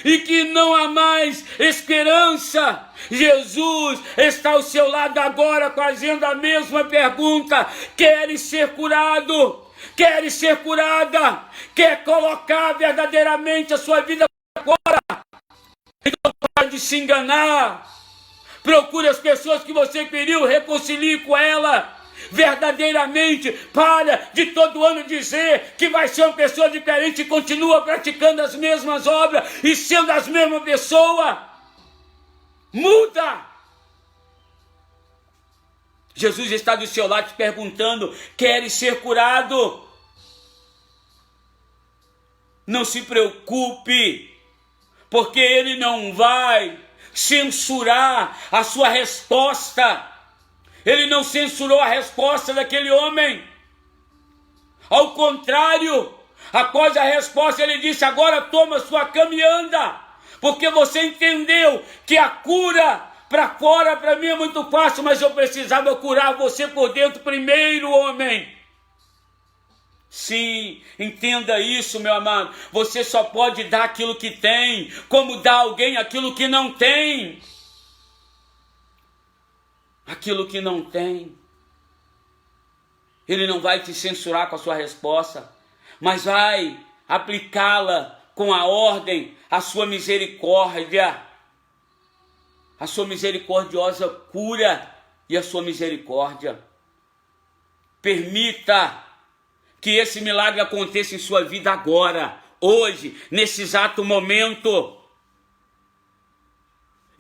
E que não há mais esperança? Jesus está ao seu lado agora fazendo a mesma pergunta. Queres ser curado? Queres ser curada? Quer colocar verdadeiramente a sua vida agora? Então pode se enganar. Procure as pessoas que você feriu, reconcilie com ela. Verdadeiramente, para de todo ano dizer que vai ser uma pessoa diferente e continua praticando as mesmas obras e sendo as mesmas pessoas. Muda! Jesus está do seu lado te perguntando: queres ser curado? Não se preocupe, porque Ele não vai censurar a sua resposta. Ele não censurou a resposta daquele homem. Ao contrário, após a resposta ele disse: agora toma sua cama e anda. Porque você entendeu que a cura para fora para mim é muito fácil, mas eu precisava curar você por dentro primeiro, homem. Sim, entenda isso, meu amado. Você só pode dar aquilo que tem, como dar a alguém aquilo que não tem. Aquilo que não tem. Ele não vai te censurar com a sua resposta, mas vai aplicá-la com a ordem, a sua misericórdia. A sua misericordiosa cura e a sua misericórdia. Permita que esse milagre aconteça em sua vida agora, hoje, nesse exato momento.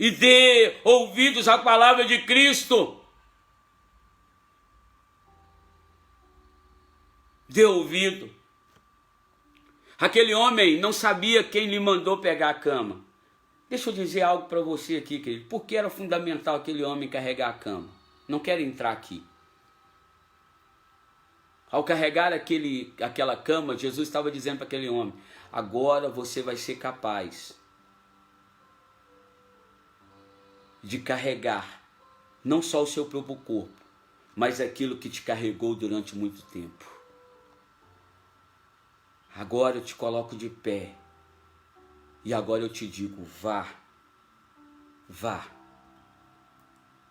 E dê ouvidos à palavra de Cristo. Dê ouvido. Aquele homem não sabia quem lhe mandou pegar a cama. Deixa eu dizer algo para você aqui, querido. Por que era fundamental aquele homem carregar a cama? Não quero entrar aqui. Ao carregar aquela cama, Jesus estava dizendo para aquele homem: agora você vai ser capaz de carregar não só o seu próprio corpo, mas aquilo que te carregou durante muito tempo. Agora eu te coloco de pé. E agora eu te digo, vá. Vá.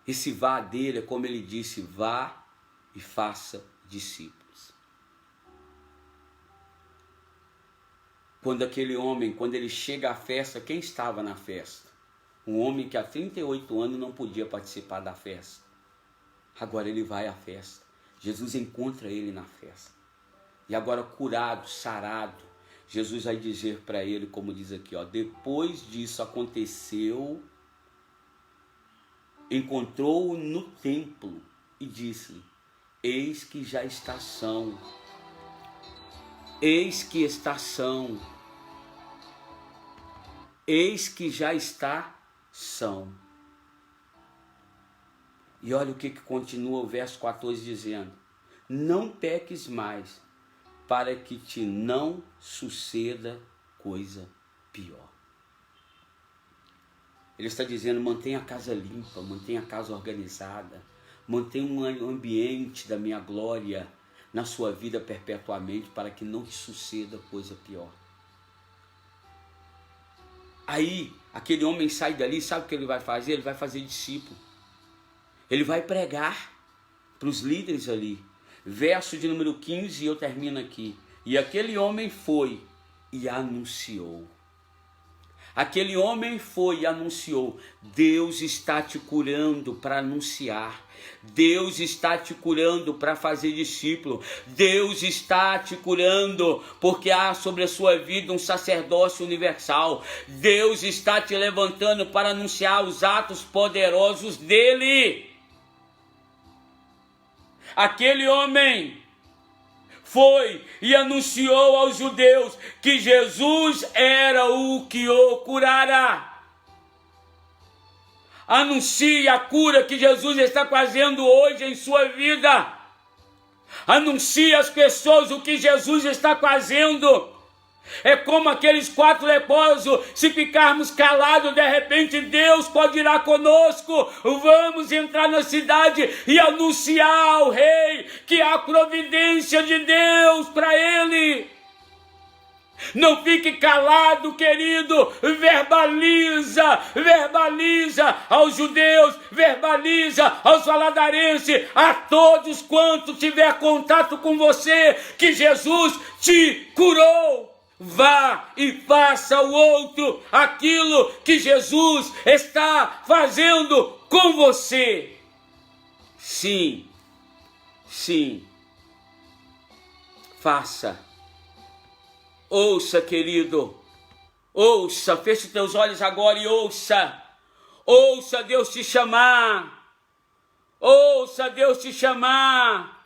Esse vá dele é como ele disse, vá e faça discípulos. Quando aquele homem, quando ele chega à festa, quem estava na festa? Um homem que há 38 anos não podia participar da festa. Agora ele vai à festa. Jesus encontra ele na festa. E agora curado, sarado, Jesus vai dizer para ele, como diz aqui, ó, depois disso aconteceu, encontrou-o no templo e disse-lhe, eis que já está são. Eis que está são. Eis que já está são. E olha o que continua o verso 14 dizendo. Não peques mais, para que te não suceda coisa pior. Ele está dizendo, mantenha a casa limpa, mantenha a casa organizada, mantenha um ambiente da minha glória na sua vida perpetuamente, para que não te suceda coisa pior. Aí, aquele homem sai dali, sabe o que ele vai fazer? Ele vai fazer discípulo. Ele vai pregar para os líderes ali. Verso de número 15, e eu termino aqui. E aquele homem foi e anunciou. Aquele homem foi e anunciou. Deus está te curando para anunciar. Deus está te curando para fazer discípulo. Deus está te curando porque há sobre a sua vida um sacerdócio universal. Deus está te levantando para anunciar os atos poderosos dele. Aquele homem foi e anunciou aos judeus que Jesus era o que o curara. Anuncie a cura que Jesus está fazendo hoje em sua vida. Anuncie às pessoas o que Jesus está fazendo. É como aqueles 4 leprosos, se ficarmos calados, de repente Deus pode ir conosco. Vamos entrar na cidade e anunciar ao rei que há providência de Deus para ele. Não fique calado, querido, verbaliza aos judeus, verbaliza aos valadarenses, a todos quantos tiver contato com você, que Jesus te curou. Vá e faça o outro aquilo que Jesus está fazendo com você. Sim, faça. Ouça, querido, ouça, feche os teus olhos agora e ouça. Ouça Deus te chamar. Ouça Deus te chamar.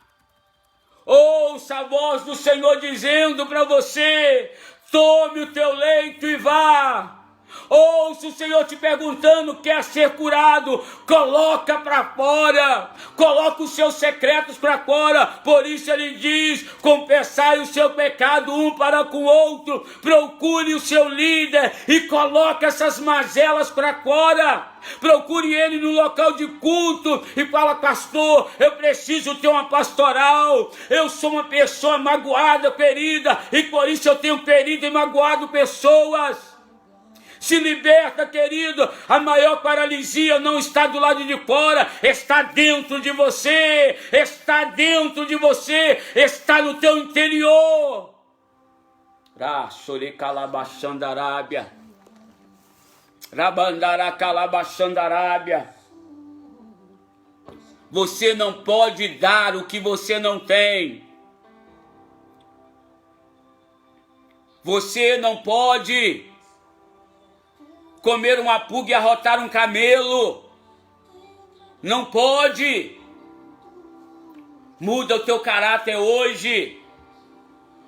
Ouça a voz do Senhor dizendo para você, tome o teu leito e vá. Ouça o Senhor te perguntando, quer ser curado? Coloca para fora, coloca os seus secretos para fora. Por isso ele diz, confessai o seu pecado um para com o outro, procure o seu líder e coloque essas mazelas para fora. Procure ele no local de culto e fala, pastor, eu preciso ter uma pastoral, eu sou uma pessoa magoada, ferida, e por isso eu tenho ferido e magoado pessoas. Se liberta, querido, a maior paralisia não está do lado de fora, está dentro de você, está dentro de você, está no teu interior. Raçorecalabaxandarábia. Rabandaracalabaxandarábia. Você não pode dar o que você não tem. Você não pode comer uma pulga e arrotar um camelo. Não pode. Muda o teu caráter hoje.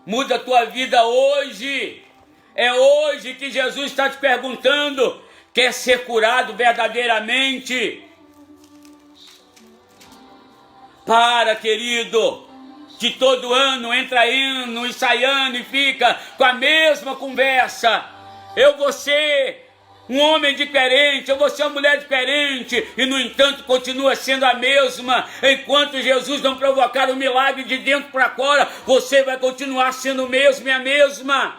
Muda a tua vida hoje. É hoje que Jesus está te perguntando, quer ser curado verdadeiramente? Para, querido, que todo ano entra hino e sai ano e fica com a mesma conversa. Eu vou ser um homem diferente, ou você é uma mulher diferente, e no entanto continua sendo a mesma. Enquanto Jesus não provocar o milagre de dentro para fora, você vai continuar sendo o mesmo e a mesma.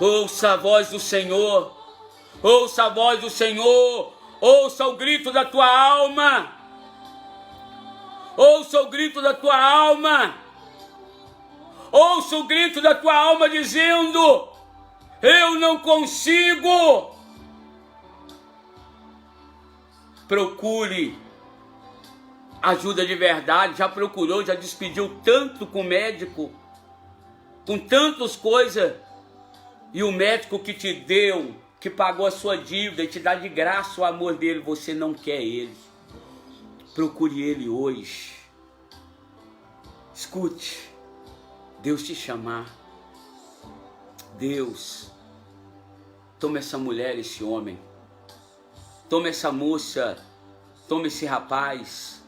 Ouça a voz do Senhor, ouça a voz do Senhor, ouça o grito da tua alma, ouça o grito da tua alma, ouça o grito da tua alma dizendo: eu não consigo. Procure ajuda de verdade. Já procurou, já despediu tanto com o médico, com tantas coisas, e o médico que te deu, que pagou a sua dívida e te dá de graça o amor dele, você não quer ele. Procure ele hoje. Escute, Deus te chamar. Deus, toma essa mulher, esse homem, toma essa moça, toma esse rapaz,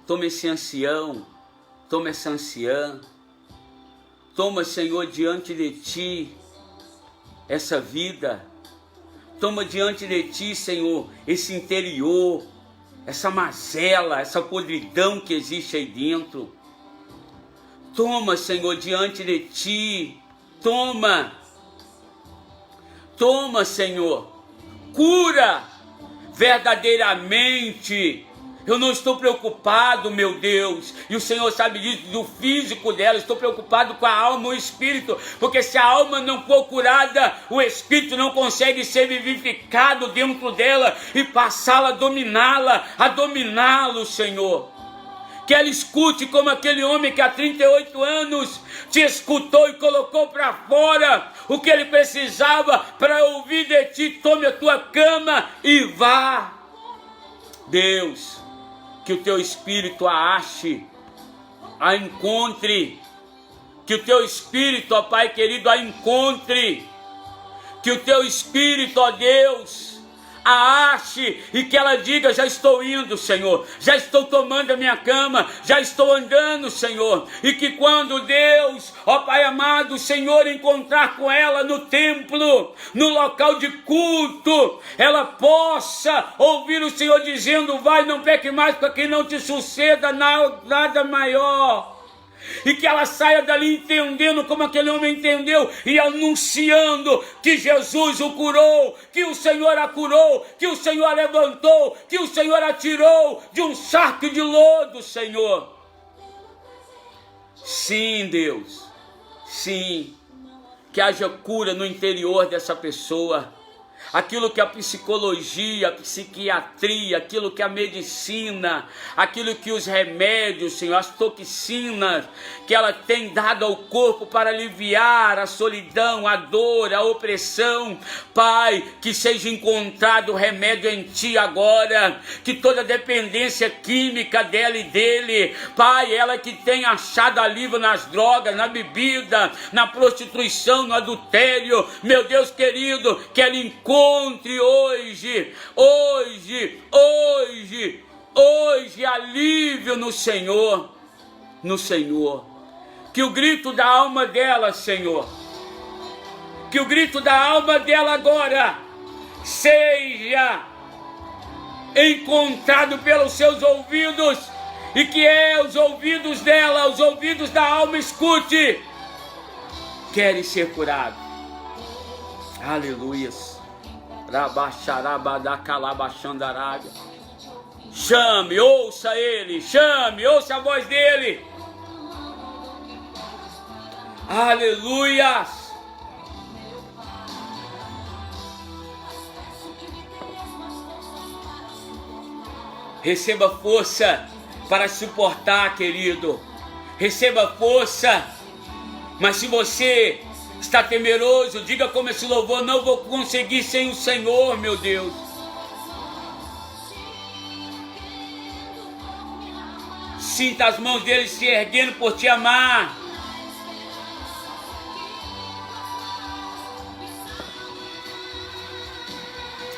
toma esse ancião, toma essa anciã, toma, Senhor, diante de ti essa vida, toma diante de ti, Senhor, esse interior, essa mazela, essa podridão que existe aí dentro. Toma, Senhor, diante de ti, toma, Senhor, cura verdadeiramente. Eu não estou preocupado, meu Deus, e o Senhor sabe disso, do físico dela. Estou preocupado com a alma e o espírito, porque se a alma não for curada, o espírito não consegue ser vivificado dentro dela e passá-la a dominá-lo, Senhor. Que ela escute como aquele homem que há 38 anos te escutou e colocou para fora o que ele precisava para ouvir de ti. Tome a tua cama e vá. Deus, que o teu espírito a ache, a encontre. Que o teu espírito, ó Pai querido, a encontre. Que o teu espírito, ó Deus, a ache e que ela diga: já estou indo, Senhor, já estou tomando a minha cama, já estou andando, Senhor. E que quando Deus, ó Pai amado, o Senhor encontrar com ela no templo, no local de culto, ela possa ouvir o Senhor dizendo: vai, não peque mais, para que não te suceda nada maior. E que ela saia dali entendendo como aquele homem entendeu e anunciando que Jesus o curou, que o Senhor a curou, que o Senhor a levantou, que o Senhor a tirou de um saco de lodo, Senhor. Sim, Deus, sim, que haja cura no interior dessa pessoa. Aquilo que a psicologia, a psiquiatria, aquilo que a medicina, aquilo que os remédios, Senhor, as toxinas que ela tem dado ao corpo para aliviar a solidão, a dor, a opressão, Pai, que seja encontrado o remédio em Ti agora, que toda dependência química dela e dele, Pai, ela que tem achado alívio nas drogas, na bebida, na prostituição, no adultério, meu Deus querido, que ela encontre hoje alívio no Senhor, que o grito da alma dela, Senhor, que o grito da alma dela agora seja encontrado pelos seus ouvidos, e que os ouvidos dela, os ouvidos da alma escute, querem ser curados. Aleluias. Chame, ouça ele, chame, ouça a voz dele. Aleluias. Receba força para suportar, querido. Receba força. Mas se você está temeroso, diga como esse louvor: não vou conseguir sem o Senhor, meu Deus. Sinta as mãos dele se erguendo por te amar.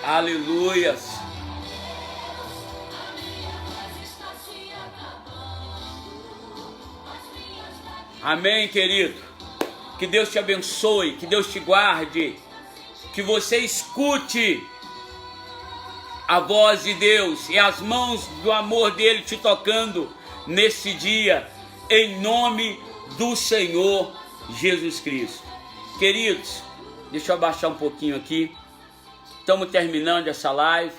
Aleluias. Amém, querido. Que Deus te abençoe, que Deus te guarde, que você escute a voz de Deus e as mãos do amor dele te tocando nesse dia, em nome do Senhor Jesus Cristo. Queridos, deixa eu abaixar um pouquinho aqui. Estamos terminando essa live,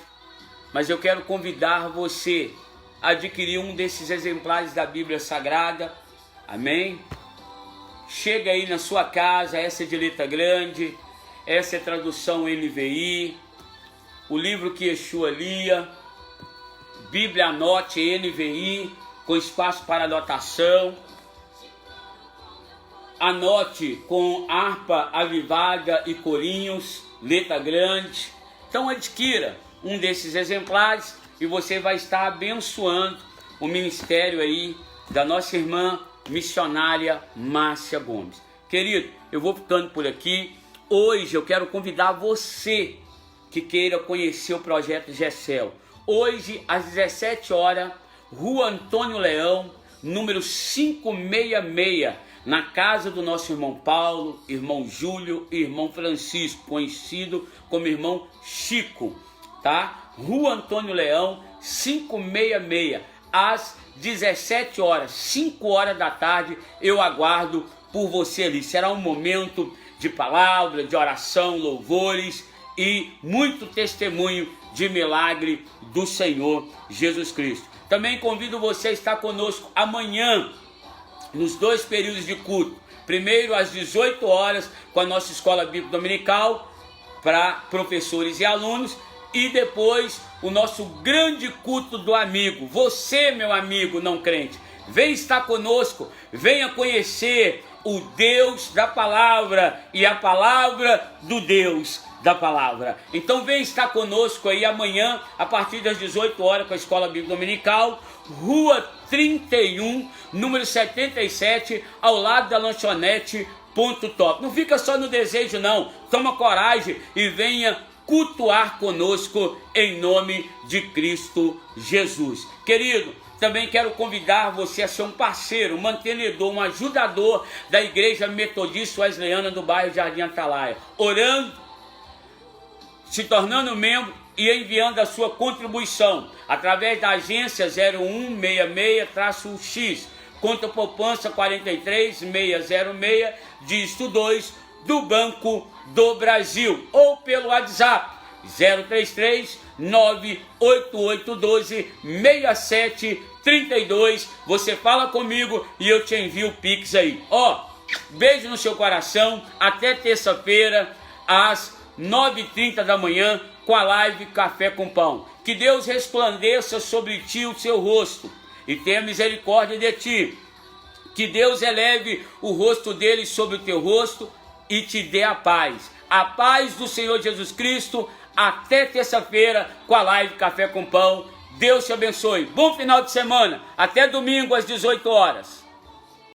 mas eu quero convidar você a adquirir um desses exemplares da Bíblia Sagrada. Amém? Chega aí na sua casa, essa é de letra grande, essa é tradução NVI, o livro que Yeshua lia, Bíblia Anote NVI, com espaço para anotação. Anote com harpa avivada e corinhos, letra grande. Então adquira um desses exemplares e você vai estar abençoando o ministério aí da nossa irmã missionária Márcia Gomes. Querido, eu vou ficando por aqui. Hoje eu quero convidar você que queira conhecer o projeto GECEL. Hoje às 17 horas, Rua Antônio Leão, número 566, na casa do nosso irmão Paulo, irmão Júlio e irmão Francisco, conhecido como irmão Chico, tá? Rua Antônio Leão, 566, às 17 horas, 5 horas da tarde, eu aguardo por você ali. Será um momento de palavra, de oração, louvores e muito testemunho de milagre do Senhor Jesus Cristo. Também convido você a estar conosco amanhã, nos 2 períodos de culto. Primeiro às 18 horas, com a nossa escola bíblica dominical, para professores e alunos. E depois o nosso grande culto do amigo. Você, meu amigo não crente, vem estar conosco, venha conhecer o Deus da palavra e a palavra do Deus da palavra. Então vem estar conosco aí amanhã, a partir das 18 horas, com a escola bíblica dominical, Rua 31, número 77, ao lado da lanchonete Ponto Top. Não fica só no desejo não, toma coragem e venha cultuar conosco em nome de Cristo Jesus. Querido, também quero convidar você a ser um parceiro, um mantenedor, um ajudador da Igreja Metodista Wesleyana do bairro Jardim Atalaia, orando, se tornando membro e enviando a sua contribuição através da agência 0166-X, conta poupança 43606, dígito 2, do Banco do Brasil, ou pelo WhatsApp 033-98812-6732. Você fala comigo e eu te envio o Pix aí. Beijo no seu coração. Até terça-feira às 9h30 da manhã com a live Café com Pão. Que Deus resplandeça sobre ti o seu rosto e tenha misericórdia de ti. Que Deus eleve o rosto dele sobre o teu rosto e te dê a paz. A paz do Senhor Jesus Cristo. Até terça-feira com a live Café com Pão. Deus te abençoe. Bom final de semana. Até domingo às 18 horas.